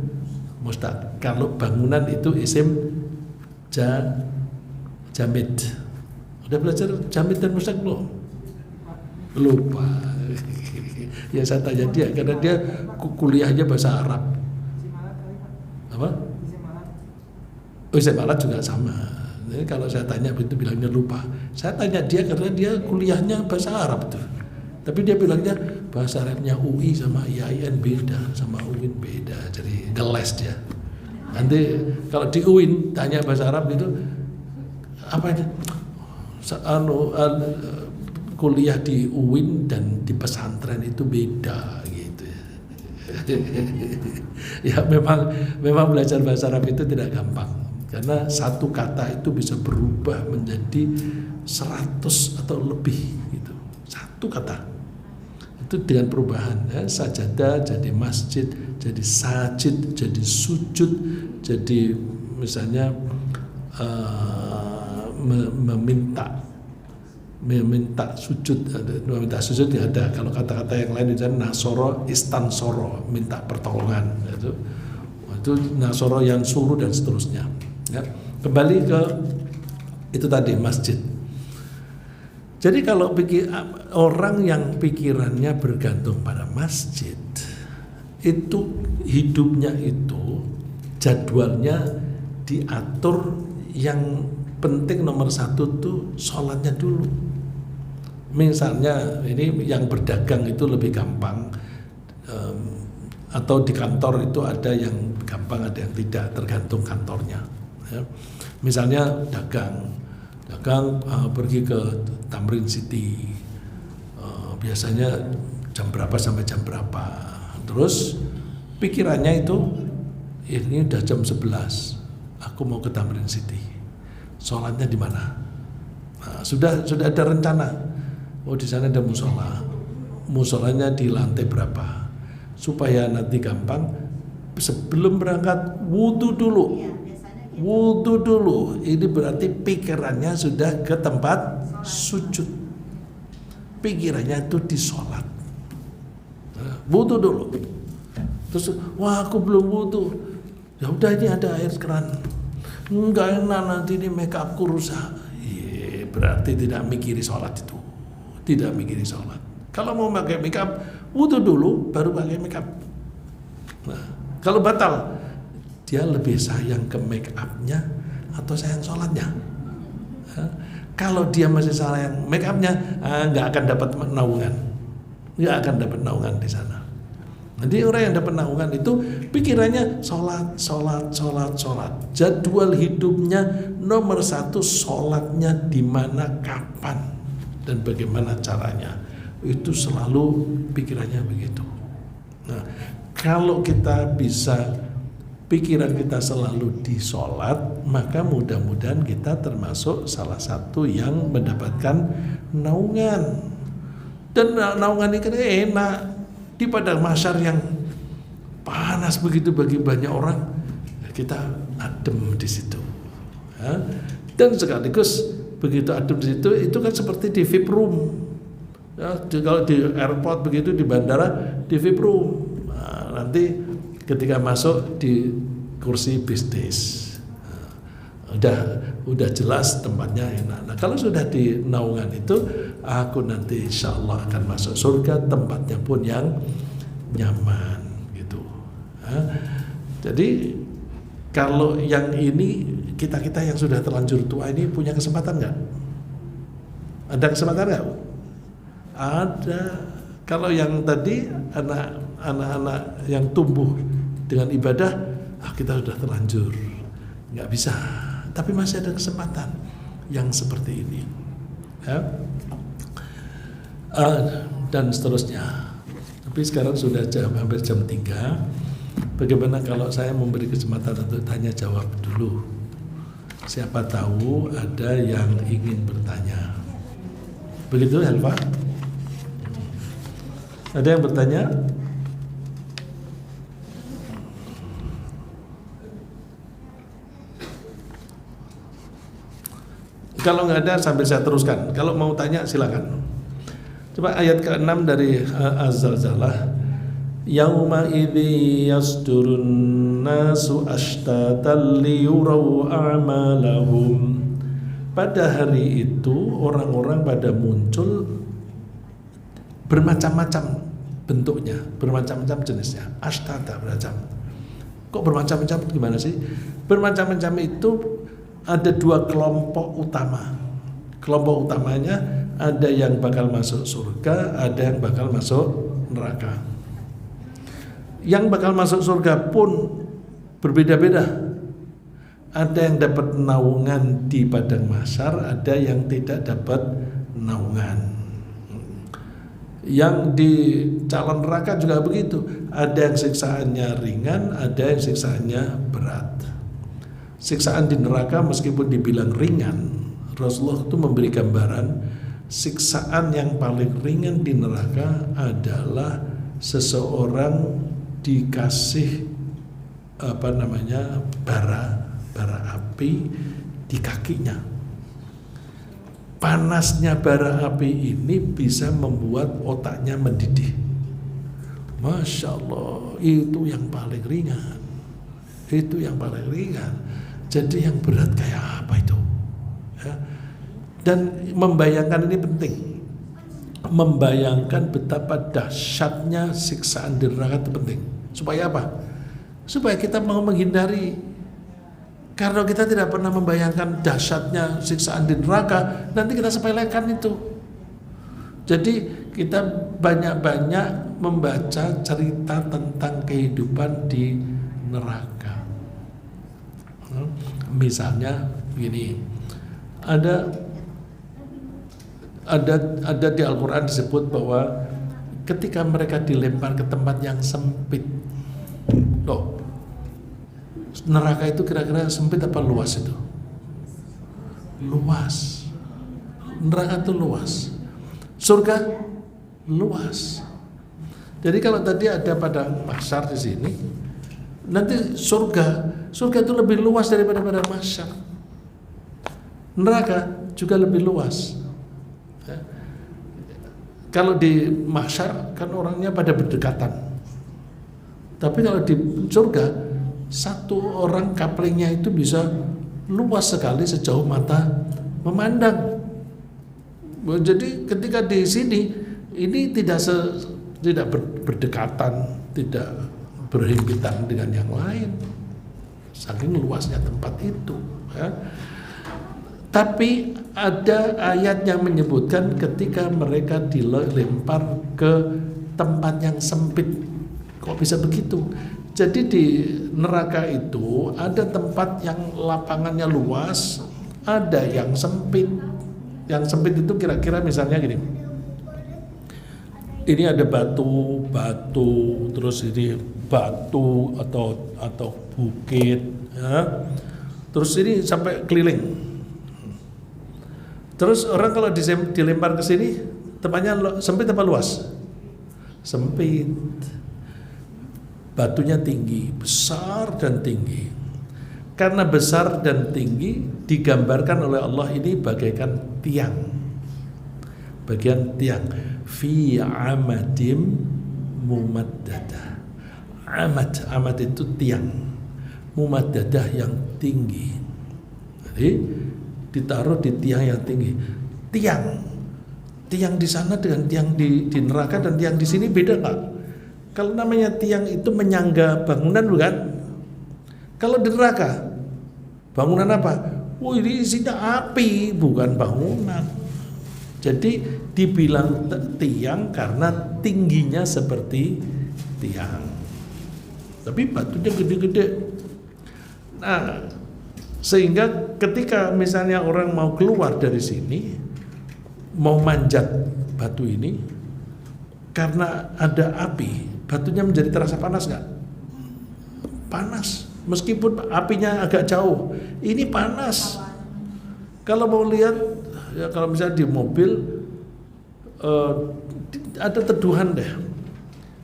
mustaq. Kalau bangunan itu isim jamid. Udah belajar jamid dan mustaq belum? Lupa. Ya saya tanya dia karena dia kuliahnya bahasa Arab. Apa? Isim alat juga sama. Jadi kalau saya tanya itu bilangnya lupa. Saya tanya dia karena dia kuliahnya bahasa Arab tuh. Tapi dia bilangnya bahasa Arabnya UI sama IAIN beda, sama UIN beda. Jadi ngeles dia. Nanti kalau di UIN tanya bahasa Arab itu apa aja? Kuliah di UIN dan di pesantren itu beda gitu. Ya memang belajar bahasa Arab itu tidak gampang. Karena satu kata itu bisa berubah menjadi 100 atau lebih gitu. Satu kata itu dengan perubahan, ya. Sajadah jadi masjid, jadi sajid, jadi sujud, jadi misalnya meminta sujud ya ada. Kalau kata-kata yang lain itu nasoro, istansoro, minta pertolongan, itu nasoro yang suruh dan seterusnya. Ya, kembali ke itu tadi masjid. Jadi kalau orang yang pikirannya bergantung pada masjid, itu hidupnya itu jadwalnya diatur, yang penting nomor 1 tuh sholatnya dulu. Misalnya ini yang berdagang itu lebih gampang. Atau di kantor itu ada yang gampang, ada yang tidak, tergantung kantornya. Ya. Misalnya dagang pergi ke Tamrin City, biasanya jam berapa sampai jam berapa. Terus pikirannya itu ini udah jam 11, aku mau ke Tamrin City. Sholatnya di mana? Nah, sudah ada rencana. Oh, di sana ada musola. Musolanya di lantai berapa? Supaya nanti gampang, sebelum berangkat wudhu dulu. Wudhu dulu. Ini berarti pikirannya sudah ke tempat sujud. Pikirannya itu di sholat. Wudhu dulu. Terus, wah aku belum wudhu. Ya udah, ini ada air keran. Enggak enak, nanti ini make upku rusak. Berarti tidak mikiri sholat itu. Tidak mikiri sholat. Kalau mau pakai make up, wudhu dulu baru pakai make up. Nah, kalau batal, dia lebih sayang ke make upnya atau sayang sholatnya? Kalau dia masih sayang make upnya, nggak akan dapat naungan. Nggak akan dapat naungan di sana. Nanti orang yang dapat naungan itu pikirannya sholat. Jadwal hidupnya nomor 1 sholatnya di mana, kapan, dan bagaimana caranya. Itu selalu pikirannya begitu. Nah, kalau kita bisa pikiran kita selalu di sholat, maka mudah-mudahan kita termasuk salah satu yang mendapatkan naungan. Dan naungan ini kan enak. Di padang mahsyar yang panas begitu bagi banyak orang, kita adem di situ. Dan sekaligus begitu adem di situ, itu kan seperti di VIP room. Ya, kalau di airport begitu, di bandara, di VIP room. Nah, nanti ketika masuk di kursi bisnis, udah jelas tempatnya enak. Nah, kalau sudah di naungan itu, aku nanti insya Allah akan masuk surga, tempatnya pun yang nyaman gitu. Jadi kalau yang ini, kita yang sudah terlanjur tua ini punya kesempatan nggak? Ada kesempatan nggak? Ada. Kalau yang tadi anak-anak yang tumbuh dengan ibadah, kita sudah terlanjur, nggak bisa. Tapi masih ada kesempatan yang seperti ini, ya. Dan seterusnya. Tapi sekarang sudah hampir jam 3. Bagaimana kalau saya memberi kesempatan untuk tanya jawab dulu? Siapa tahu ada yang ingin bertanya. Begitu, Helva? Ada yang bertanya? Kalau nggak ada, sambil saya teruskan. Kalau mau tanya silakan. Coba ayat ke-6 dari Az-Zalzalah. Yauma idzi yasdurun nasu ashtatan liyuraw a'malahum. Pada hari itu orang-orang pada muncul bermacam-macam bentuknya, bermacam-macam jenisnya. Ashtata bermacam. Kok bermacam-macam gimana sih? Bermacam-macam itu ada 2 kelompok utama. Kelompok utamanya ada yang bakal masuk surga, ada yang bakal masuk neraka. Yang bakal masuk surga pun berbeda-beda. Ada yang dapat naungan di padang mahsyar, ada yang tidak dapat naungan. Yang di calon neraka juga begitu. Ada yang siksaannya ringan, ada yang siksaannya berat. Siksaan di neraka meskipun dibilang ringan, Rasulullah itu memberi gambaran siksaan yang paling ringan di neraka adalah seseorang dikasih bara api di kakinya. Panasnya bara api ini bisa membuat otaknya mendidih. Masya Allah, itu yang paling ringan. Itu yang paling ringan. Jadi yang berat kayak apa itu? Ya. Dan membayangkan ini penting. Membayangkan betapa dahsyatnya siksaan di neraka itu penting. Supaya apa? Supaya kita mau menghindari. Karena kita tidak pernah membayangkan dahsyatnya siksaan di neraka, nanti kita sepelekan itu. Jadi kita banyak-banyak membaca cerita tentang kehidupan di neraka. Misalnya begini, ada di Al-Quran disebut bahwa ketika mereka dilempar ke tempat yang sempit, loh, neraka itu kira-kira sempit apa luas itu? Luas. Neraka itu luas. Surga luas. Jadi kalau tadi ada pada mahsyar di sini, nanti surga itu lebih luas daripada pada mahsyar. Neraka juga lebih luas. Ya. Kalau di mahsyar kan orangnya pada berdekatan. Tapi kalau di surga, satu orang kaplingnya itu bisa luas sekali sejauh mata memandang. Jadi ketika di sini ini tidak berdekatan, tidak berhimpitan dengan yang lain, saking luasnya tempat itu. Ya. Tapi ada ayat yang menyebutkan ketika mereka dilempar ke tempat yang sempit. Kok bisa begitu? Jadi di neraka itu ada tempat yang lapangannya luas, ada yang sempit. Yang sempit itu kira-kira misalnya gini. Ini ada batu, terus ini batu atau bukit, ya. Terus ini sampai keliling. Terus orang kalau dilempar ke sini, tempatnya sempit apa luas? Sempit. Batunya tinggi, besar dan tinggi. Karena besar dan tinggi digambarkan oleh Allah ini bagaikan tiang. Bagian tiang fi amadim mumaddadah. Amad itu tiang. Mumaddadah yang tinggi. Jadi ditaruh di tiang yang tinggi. Tiang di sana dengan tiang di neraka dan tiang di sini beda nggak? Kalau namanya tiang itu menyangga bangunan bukan? Kalau di neraka bangunan apa? Oh, ini isinya api, bukan bangunan. Jadi dibilang tiang karena tingginya seperti tiang. Tapi batunya gede-gede. Nah, sehingga ketika misalnya orang mau keluar dari sini, mau manjat batu ini, karena ada api, batunya menjadi terasa panas nggak? Panas, meskipun apinya agak jauh, ini panas. Kalau mau lihat, ya kalau misalnya di mobil ada teduhan deh,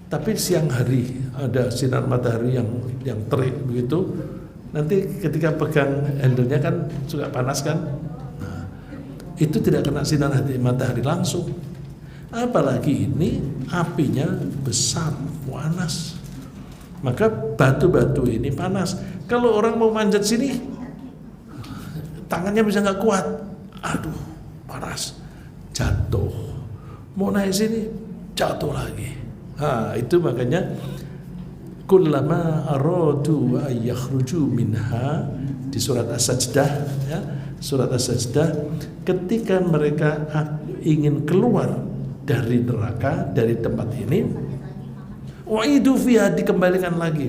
tapi siang hari ada sinar matahari yang terik begitu. Nanti ketika pegang handle-nya kan suka panas kan, nah, itu tidak kena sinar matahari langsung. Apalagi ini apinya besar, panas. Maka batu-batu ini panas. Kalau orang mau manjat sini, tangannya bisa nggak kuat. Aduh, panas, jatuh. Mau naik sini, jatuh lagi. Nah, itu makanya kullama aradu ay yakhruju minha di surat As-Sajdah, ya, surat As-Sajdah, ketika mereka ingin keluar dari neraka, dari tempat ini, wa'idu fiha, dikembalikan lagi.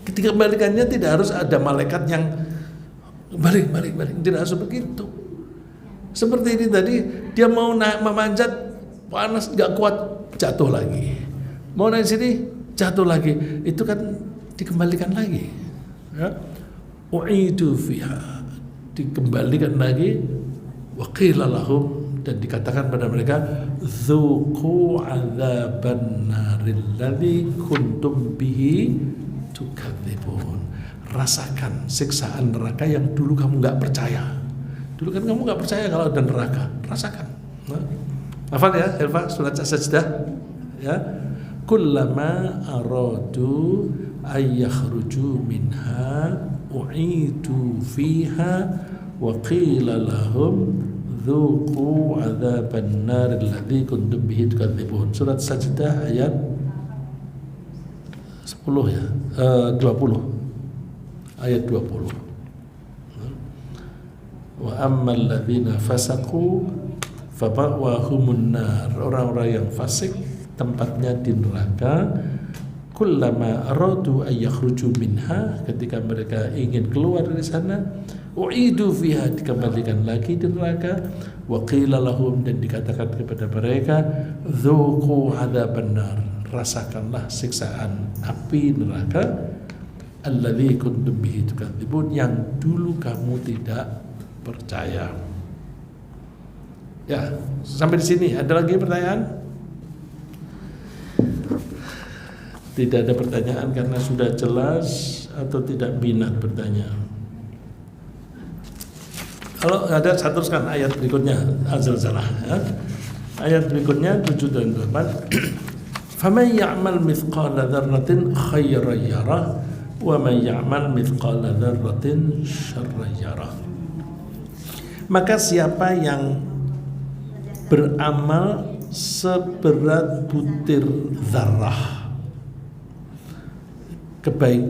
Dikembalikannya tidak harus ada malaikat yang balik, tidak harus begitu. Seperti ini tadi, dia mau naik memanjat, panas nggak kuat, jatuh lagi. Mau naik sini, jatuh lagi. Itu kan dikembalikan lagi. Ya. Wa'idu fiha, dikembalikan lagi. Wa qila lahum, dan dikatakan pada mereka, dzuqu adzaban naril ladzi kuntum bihi tukadzibun. Rasakan siksaan neraka yang dulu kamu nggak percaya. Dulu kan kamu nggak percaya kalau ada neraka. Rasakan. Hafal ya, Elva, surat As-Sajdah. Ya, kullama aradu ay yakhruju minha u'idu fiha wa qila lahum dzuqu adzaban nar alladzi kuntum bihi tukadzibun. Surat Sajdah ayat 10 ya, 20. Ayat 20. Wa ammal ladzina fasaqu Faba'wahumun nar, orang-orang yang fasik tempatnya di neraka. Kullama aradu ayyakhruju minha, ketika mereka ingin keluar dari sana, u'idu fiha, dikembalikan lagi di neraka. Wa qila lahum, dan dikatakan kepada mereka, dzuqu adzaban nar, rasakanlah siksaan api neraka, alladzi kuntum bihi tukadzibun, yang dulu kamu tidak percaya. Ya, sampai di sini. Ada lagi pertanyaan? Tidak ada pertanyaan karena sudah jelas atau tidak minat bertanya. Kalau ada, saya teruskan ayat berikutnya, Az-Zalzalah. Ya. Ayat berikutnya 7 dan 8. Faman ya'mal mithqala dzarratin khairan yarah wa man ya'mal mithqala dzarratin syarran yarah. Maka siapa yang beramal seberat butir zarrah,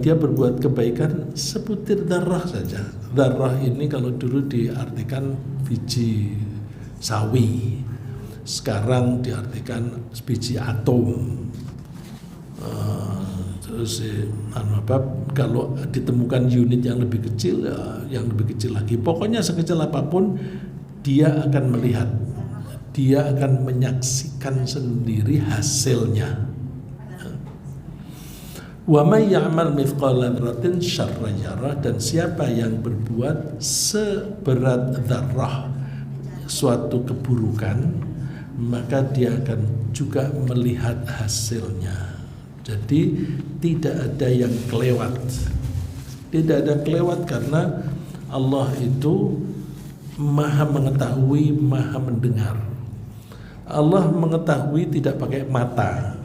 dia berbuat kebaikan sebutir darah saja. Darah ini kalau dulu diartikan biji sawi, sekarang diartikan biji atom. Terus kalau ditemukan unit yang lebih kecil, yang lebih kecil lagi. Pokoknya sekecil apapun dia akan melihat, dia akan menyaksikan sendiri hasilnya. Wa may ya'mal mithqala dzarratin syarran yarah, dan siapa yang berbuat seberat dzarrah suatu keburukan, maka dia akan juga melihat hasilnya. Jadi tidak ada yang kelewat. Tidak ada kelewat karena Allah itu Maha mengetahui, Maha mendengar. Allah mengetahui tidak pakai mata.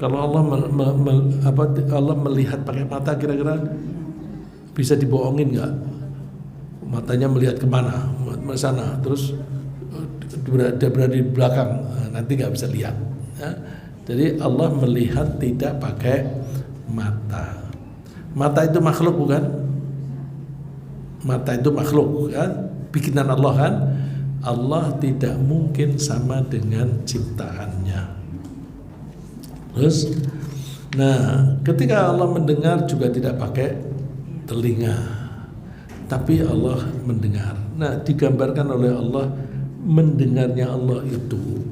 Kalau Allah Allah melihat pakai mata, kira-kira bisa dibohongin nggak? Matanya melihat kemana? Ke sana, terus dia berada di belakang, nanti nggak bisa lihat. Ya. Jadi Allah melihat tidak pakai mata. Mata itu makhluk bukan? Mata itu makhluk kan? Bikinan Allah kan? Allah tidak mungkin sama dengan ciptaannya. Terus, nah ketika Allah mendengar juga tidak pakai telinga, tapi Allah mendengar. Nah digambarkan oleh Allah, mendengarnya Allah itu,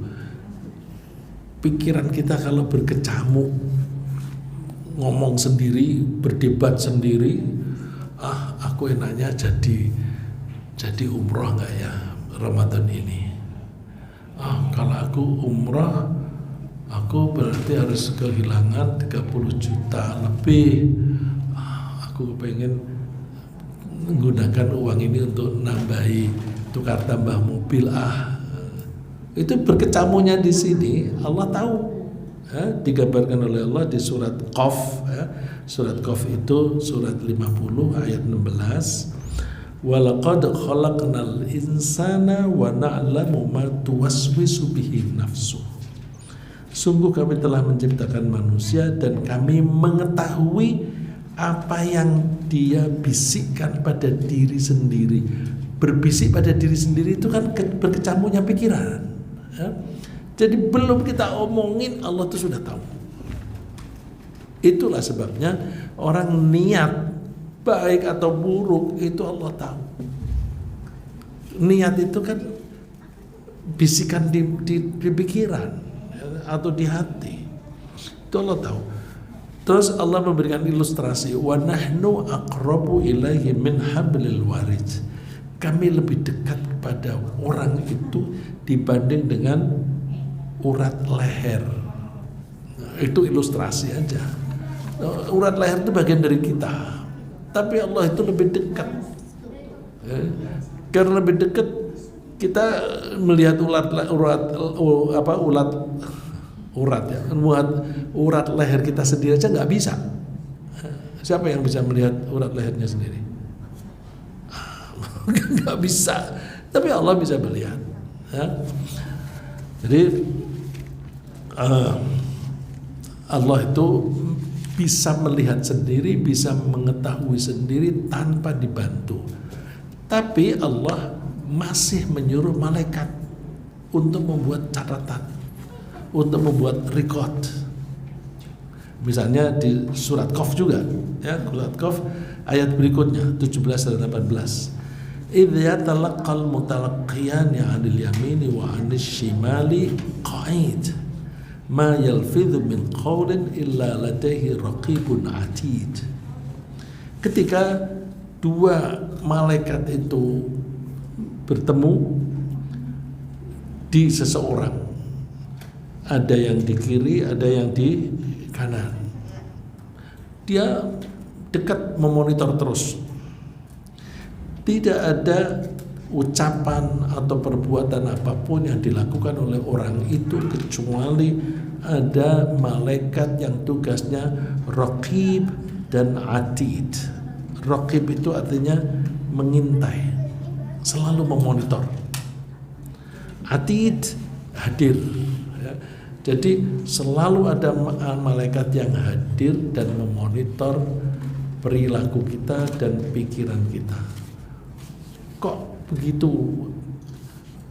pikiran kita kalau berkecamuk, ngomong sendiri, berdebat sendiri, aku enaknya jadi umroh nggak ya Ramadan ini? Kalau aku umroh, aku berarti harus kehilangan 30 juta lebih. Aku pengen menggunakan uang ini untuk nambahi tukar tambah mobil. Itu berkecamuknya di sini Allah tahu. Digambarkan oleh Allah di surat Qaf. Surat Qaf itu surat 50 ayat 16. Walaqad khalaqnal insana wa na'lamu ma tuwaswisu bihi nafsuh. Sungguh kami telah menciptakan manusia dan kami mengetahui apa yang dia bisikkan pada diri sendiri. Berbisik pada diri sendiri itu kan berkecamuknya pikiran. Ya. Jadi belum kita omongin Allah itu sudah tahu. Itulah sebabnya orang niat baik atau buruk itu Allah tahu. Niat itu kan bisikan di pikiran atau di hati, itu Allah tahu. Terus Allah memberikan ilustrasi, wa nahnu aqrabu ilaihi min hablil warid. Kami lebih dekat kepada orang itu dibanding dengan urat leher. Itu ilustrasi aja. Urat leher itu bagian dari kita, tapi Allah itu lebih dekat. Karena lebih dekat, kita melihat urat leher kita sendiri aja nggak bisa. Siapa yang bisa melihat urat lehernya sendiri? Nggak bisa. Tapi Allah bisa melihat. Ya. Jadi Allah itu bisa melihat sendiri, bisa mengetahui sendiri tanpa dibantu. Tapi Allah masih menyuruh malaikat untuk membuat catatan, untuk membuat record. Misalnya di surat Qaf juga, ya, surat Qaf ayat berikutnya 17 dan 18. Idh yatalaqqal mutalaqqiyani 'anil yamini wa 'anil shimali qa'id. Ma yalfidhu min qawlin illa ladaihi raqibun 'atid. Ketika dua malaikat itu bertemu di seseorang, ada yang di kiri, ada yang di kanan. Dia dekat memonitor terus. Tidak ada ucapan atau perbuatan apapun yang dilakukan oleh orang itu kecuali ada malaikat yang tugasnya raqib dan atid. Raqib itu artinya mengintai, selalu memonitor. Atid hadir. Jadi selalu ada malaikat yang hadir dan memonitor perilaku kita dan pikiran kita. Kok begitu?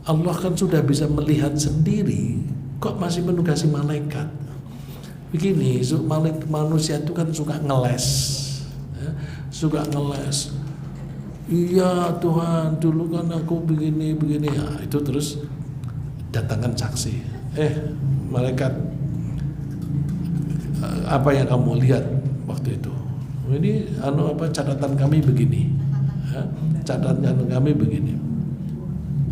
Allah kan sudah bisa melihat sendiri, kok masih menugasi malaikat? Begini, manusia itu kan suka ngeles, ya, suka ngeles. Iya Tuhan, dulu kan aku begini, ya, itu terus datangkan saksi. Malaikat, apa yang kamu lihat waktu itu? Ini catatan kami begini, ya, catatan kami begini.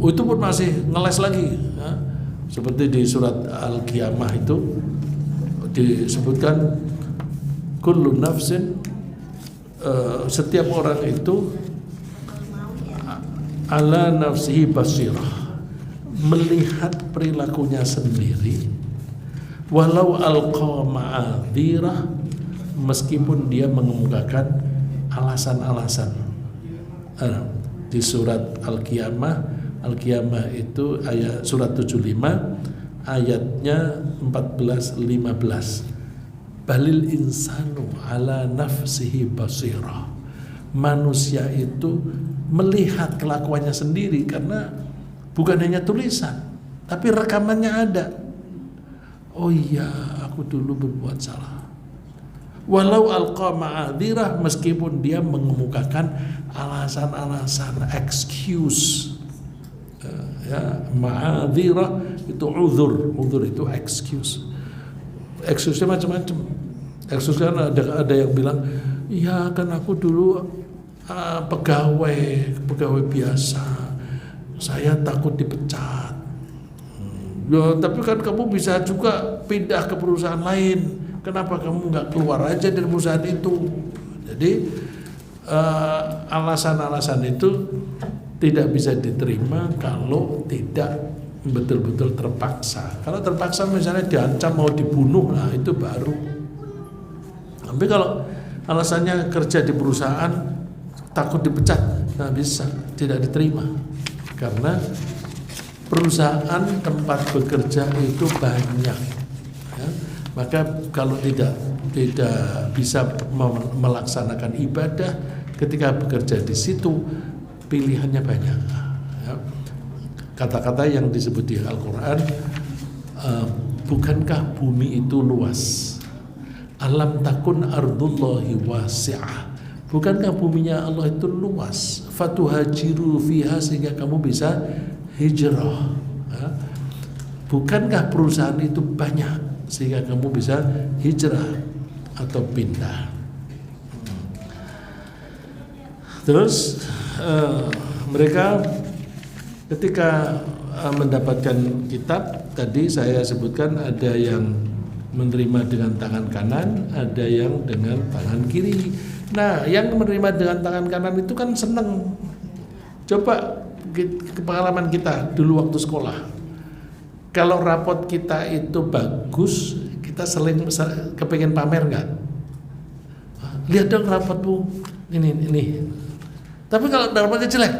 Itu pun masih ngeles lagi, ya. Seperti di surat Al-Qiyamah itu disebutkan kullu nafsin, setiap orang itu ala nafsihi basirah, melihat perilakunya sendiri, walau alqa ma'adzirah, meskipun dia mengemukakan alasan-alasan. Di surat Al-Qiyamah itu ayat surat 75 ayatnya 14-15. Balil insanu ala nafsihi basirah. Manusia itu melihat kelakuannya sendiri karena bukan hanya tulisan, tapi rekamannya ada. Oh iya, aku dulu berbuat salah. Walau alqa ma'adzirah, meskipun dia mengemukakan alasan-alasan, excuse. Ya, ma'adzirah itu uzur itu excuse. Excuse-nya macam-macam. Excuse kan ada yang bilang, iya kan aku dulu pegawai biasa, saya takut dipecat. Ya, tapi kan kamu bisa juga pindah ke perusahaan lain. Kenapa kamu nggak keluar aja dari perusahaan itu? Jadi alasan-alasan itu tidak bisa diterima kalau tidak betul-betul terpaksa. Kalau terpaksa misalnya diancam mau dibunuh, nah itu baru. Tapi kalau alasannya kerja di perusahaan takut dipecat, nah bisa, tidak diterima. Karena perusahaan tempat bekerja itu banyak, ya. Maka kalau tidak bisa melaksanakan ibadah ketika bekerja di situ, pilihannya banyak, ya. Kata-kata yang disebut di Al-Quran, bukankah bumi itu luas? Alam takun ardullahi wasi'ah. Bukankah buminya Allah itu luas? Fatuhajiru fiha, sehingga kamu bisa hijrah, ya. Bukankah perusahaan itu banyak sehingga kamu bisa hijrah atau pindah? Terus mereka ketika mendapatkan kitab, tadi saya sebutkan ada yang menerima dengan tangan kanan, ada yang dengan tangan kiri. Nah, yang menerima dengan tangan kanan itu kan seneng. Coba pengalaman kita dulu waktu sekolah, kalau rapot kita itu bagus, kita kepengen pamer nggak? Lihat dong rapotmu, ini. Tapi kalau rapotnya jelek,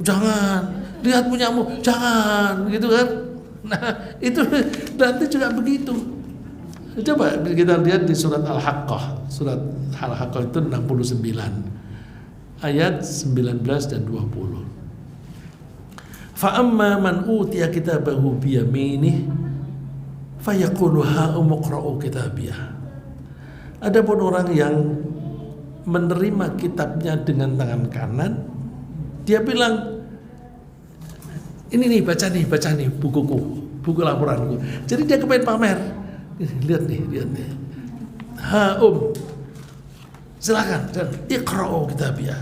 jangan. Lihat punyamu, jangan, gitu kan? Nah, itu nanti juga begitu. Coba kita lihat di surat Al-Haqqah. Surat Al-Haqqah itu 69 ayat 19 dan 20. Fa amma man utiya kitabahu bi yaminih fayaqulu ha'um iqra'u kitabiyah. Adapun orang yang menerima kitabnya dengan tangan kanan, dia bilang, ini nih baca nih bukuku, buku laporanku. Jadi dia kepengen pamer. Lihat nih. Ha'um, silakan, iqra'u kitabiyah,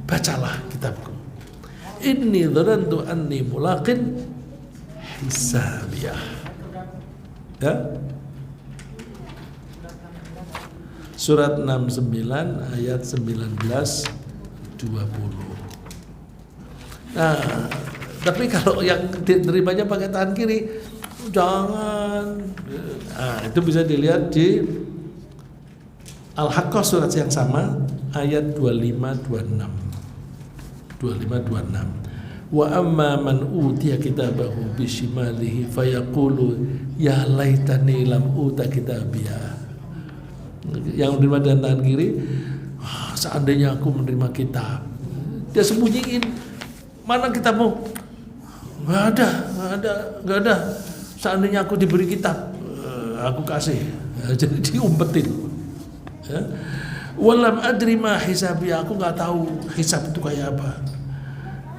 bacalah kitabku. Inni dhanantu anni mulaqin hisabiyah. Ya. Surat 69 ayat 19 20. Nah, tapi kalau yang diterimanya pakai tangan kiri, jangan. Nah, itu bisa dilihat di Al-Haqqah surat yang sama ayat 25-26. Wa amma man utiya kitabahu bishimalihi fayaqulu ya laitani lam uta kitabiyah. Yang menerima dengan tangan kiri, seandainya aku menerima kitab. Dia sembunyiin, mana kitabmu? Nggak ada. Seandainya aku diberi kitab, aku kasih. Jadi diumpetin. Ya. Walam adri ma hisabi, aku nggak tahu hisab itu kayak apa.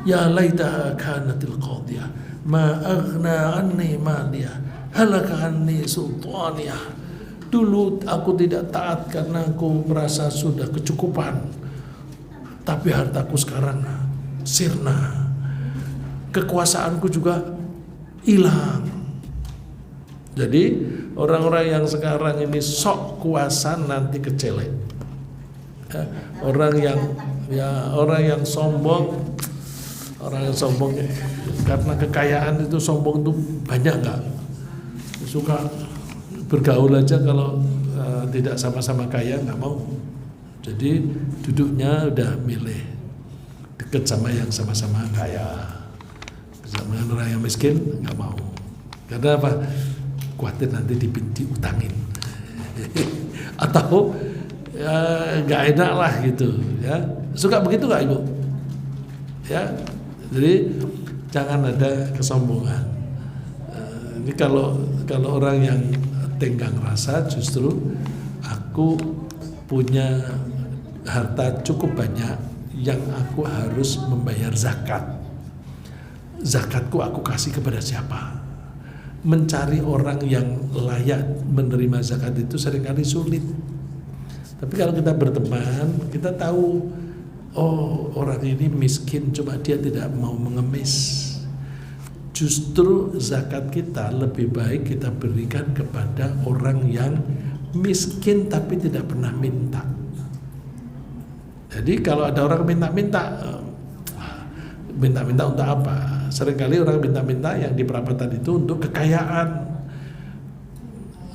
Ya laitaha kanatil qadiyah ma aghna anni maliyah halaka anni sultaniyah. Dulu aku tidak taat karena aku merasa sudah kecukupan, tapi hartaku sekarang sirna, kekuasaanku juga hilang. Jadi orang-orang yang sekarang ini sok kuasa nanti kecelek. Orang yang sombong karena kekayaan itu sombong itu banyak, nggak suka bergaul aja kalau tidak sama-sama kaya, nggak mau. Jadi duduknya udah milih deket sama yang sama-sama kaya, sama orang yang miskin nggak mau. Karena apa? Khawatir nanti diutangin atau nggak enak lah gitu ya. Suka begitu nggak Ibu? Ya, jadi jangan ada kesombongan. Ini kalau orang yang tenggang rasa, justru aku punya harta cukup banyak yang aku harus membayar zakat. Zakatku aku kasih kepada siapa? Mencari orang yang layak menerima zakat itu seringkali sulit. Tapi kalau kita berteman, kita tahu, oh orang ini miskin, cuma dia tidak mau mengemis. Justru zakat kita lebih baik kita berikan kepada orang yang miskin tapi tidak pernah minta. Jadi kalau ada orang minta-minta untuk apa? Seringkali orang minta-minta yang di perapatan itu untuk kekayaan.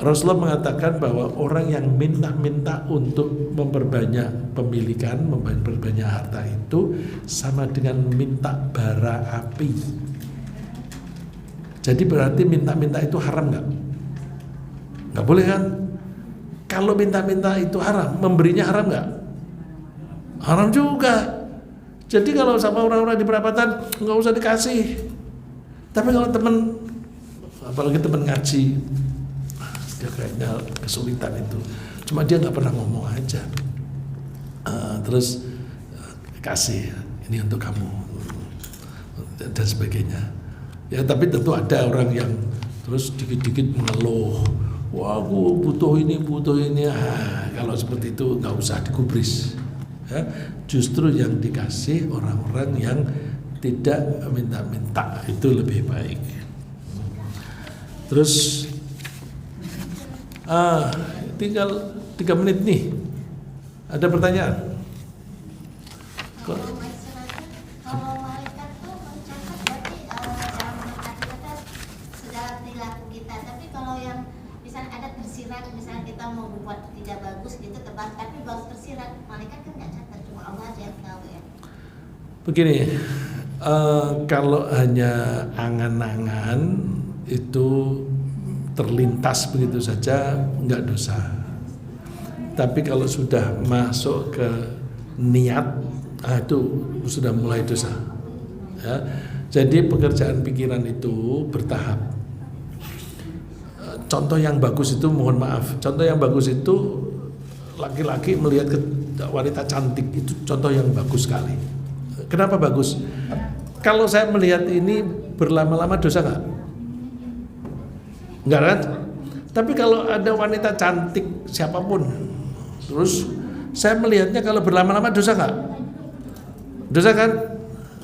Rasulullah mengatakan bahwa orang yang minta-minta untuk memperbanyak pemilikan, memperbanyak harta itu sama dengan minta bara api. Jadi berarti minta-minta itu haram nggak? Nggak boleh kan? Kalau minta-minta itu haram, memberinya haram nggak? Haram juga. Jadi kalau sama orang-orang di perapatan nggak usah dikasih. Tapi kalau teman, apalagi teman ngaji, dia kayaknya kesulitan itu. Cuma dia nggak pernah ngomong aja. Terus kasih, ini untuk kamu dan sebagainya. Ya tapi tentu ada orang yang terus dikit-dikit mengeluh, wah aku butuh ini. Kalau seperti itu nggak usah digubris. Ya, justru yang dikasih orang-orang yang tidak minta-minta itu lebih baik. Terus tinggal 3 menit nih. Ada pertanyaan? Kalau malaikat tuh mencatat berarti dalam kata-kata segala perilaku kita. Tapi kalau yang misalnya ada tersirat, misalnya kita mau buat tidak bagus gitu tebak, tapi bagus tersirat, malaikat kan nggak catat, cuma Allah aja yang tahu ya. Begini, kalau hanya angan-angan itu terlintas begitu saja nggak dosa. Tapi kalau sudah masuk ke niat, itu sudah mulai dosa. Ya. Jadi pekerjaan pikiran itu bertahap. Contoh yang bagus itu, mohon maaf, contoh yang bagus itu laki-laki melihat wanita cantik, itu contoh yang bagus sekali. Kenapa bagus? Kalau saya melihat ini berlama-lama dosa nggak? Enggak kan? Tapi kalau ada wanita cantik siapapun, terus saya melihatnya kalau berlama-lama dosa nggak? Dosa kan?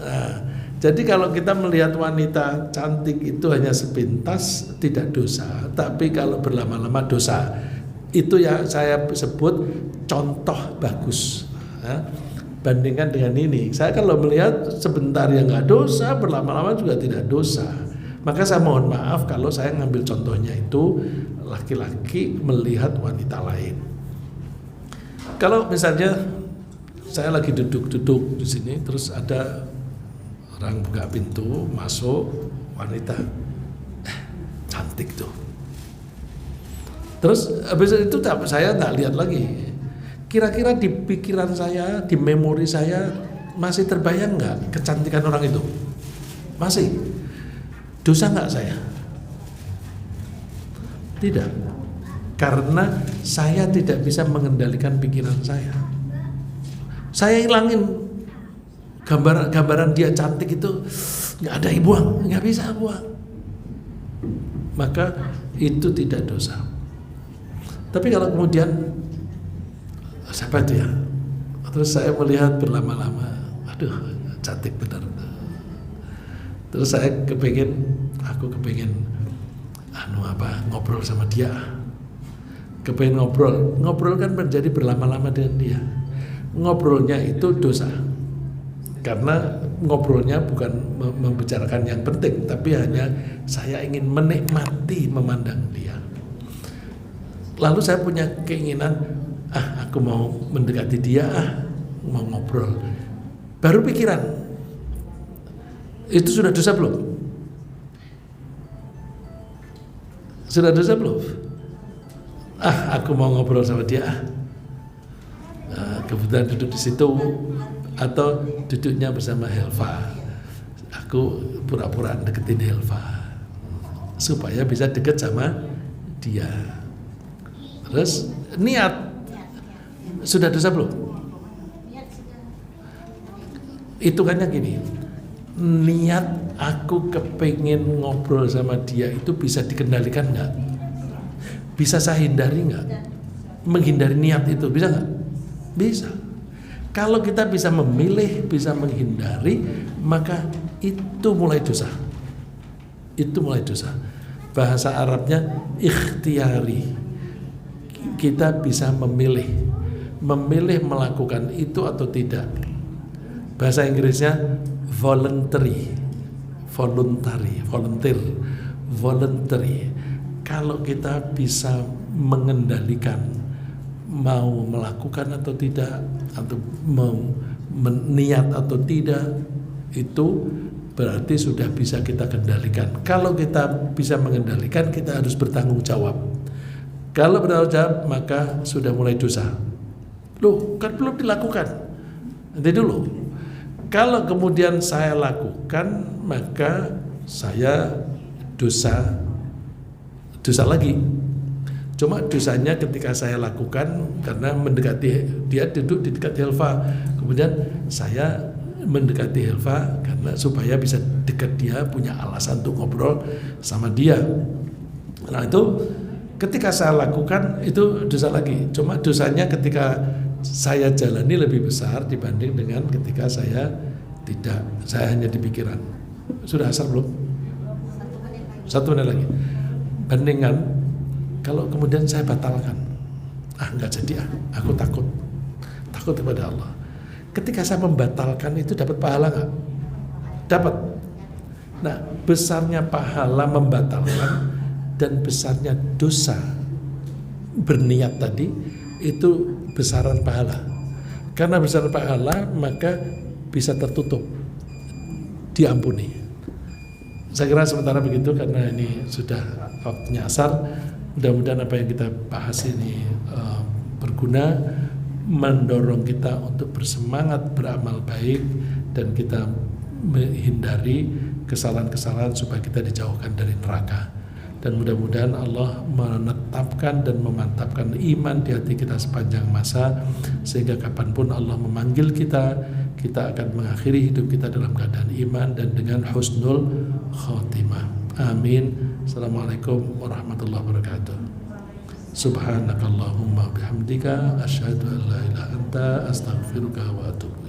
Nah, jadi kalau kita melihat wanita cantik itu hanya sepintas tidak dosa, tapi kalau berlama-lama dosa. Itu yang saya sebut contoh bagus. Ya. Bandingkan dengan ini, saya kalau melihat sebentar yang nggak dosa, berlama-lama juga tidak dosa. Maka saya mohon maaf kalau saya ngambil contohnya itu laki-laki melihat wanita lain. Kalau misalnya saya lagi duduk di sini, terus ada orang buka pintu, masuk wanita, cantik tuh. Terus habis itu saya nggak lihat lagi. Kira-kira di pikiran saya, di memori saya masih terbayang nggak kecantikan orang itu? Masih. Dosa nggak saya? Tidak. Karena saya tidak bisa mengendalikan pikiran saya. Saya hilangin gambaran dia cantik itu, nggak ada buang, nggak bisa buang. Maka itu tidak dosa. Tapi kalau kemudian siapa itu ya? Terus saya melihat berlama-lama, aduh cantik benar. Terus saya aku kepingin ngobrol sama dia. Kepingin ngobrol kan menjadi berlama-lama dengan dia. Ngobrolnya itu dosa. Karena ngobrolnya bukan membicarakan yang penting, tapi hanya saya ingin menikmati memandang dia. Lalu saya punya keinginan, aku mau mendekati dia, mau ngobrol. Baru pikiran, itu sudah dosa belum? Sudah dosa belum? Aku mau ngobrol sama dia. Kebetulan duduk di situ atau duduknya bersama Helva. Aku pura-pura deketin Helva supaya bisa deket sama dia. Terus niat sudah dosa belum? Hitungannya gini, niat aku kepingin ngobrol sama dia itu bisa dikendalikan nggak? Bisa saya hindari nggak? Menghindari niat itu bisa nggak? Bisa. Kalau kita bisa memilih, bisa menghindari, maka itu mulai dosa. Itu mulai dosa. Bahasa Arabnya ikhtiari. Kita bisa memilih melakukan itu atau tidak. Bahasa Inggrisnya voluntary. Kalau kita bisa mengendalikan mau melakukan atau tidak, atau mau niat atau tidak, itu berarti sudah bisa kita kendalikan. Kalau kita bisa mengendalikan, kita harus bertanggung jawab. Kalau bertanggung jawab, maka sudah mulai dosa. Loh, kan belum dilakukan. Nanti dulu. Kalau kemudian saya lakukan, maka saya dosa lagi. Cuma dosanya ketika saya lakukan karena mendekati dia, duduk di dekat Helva. Kemudian saya mendekati Helva karena supaya bisa dekat dia, punya alasan untuk ngobrol sama dia. Nah itu ketika saya lakukan itu dosa lagi. Cuma dosanya ketika saya jalani lebih besar dibanding dengan ketika saya tidak. Saya hanya di pikiran. Sudah asar belum? 1 menit lagi. Bandingkan kalau kemudian saya batalkan, nggak jadi, aku takut kepada Allah. Ketika saya membatalkan itu dapat pahala nggak? Dapat. Nah, besarnya pahala membatalkan dan besarnya dosa berniat tadi itu besaran pahala. Karena besaran pahala maka bisa tertutup, diampuni. Saya kira sementara begitu karena ini sudah waktunya asar. Mudah-mudahan apa yang kita bahas ini berguna, mendorong kita untuk bersemangat beramal baik, dan kita menghindari kesalahan-kesalahan supaya kita dijauhkan dari neraka. Dan mudah-mudahan Allah menetapkan dan memantapkan iman di hati kita sepanjang masa, sehingga kapanpun Allah memanggil kita, kita akan mengakhiri hidup kita dalam keadaan iman dan dengan husnul khotimah. Amin. Assalamualaikum warahmatullahi wabarakatuh. Subhanakallahumma bihamdika asyhadu an la ilaha illa anta astaghfiruka wa atubu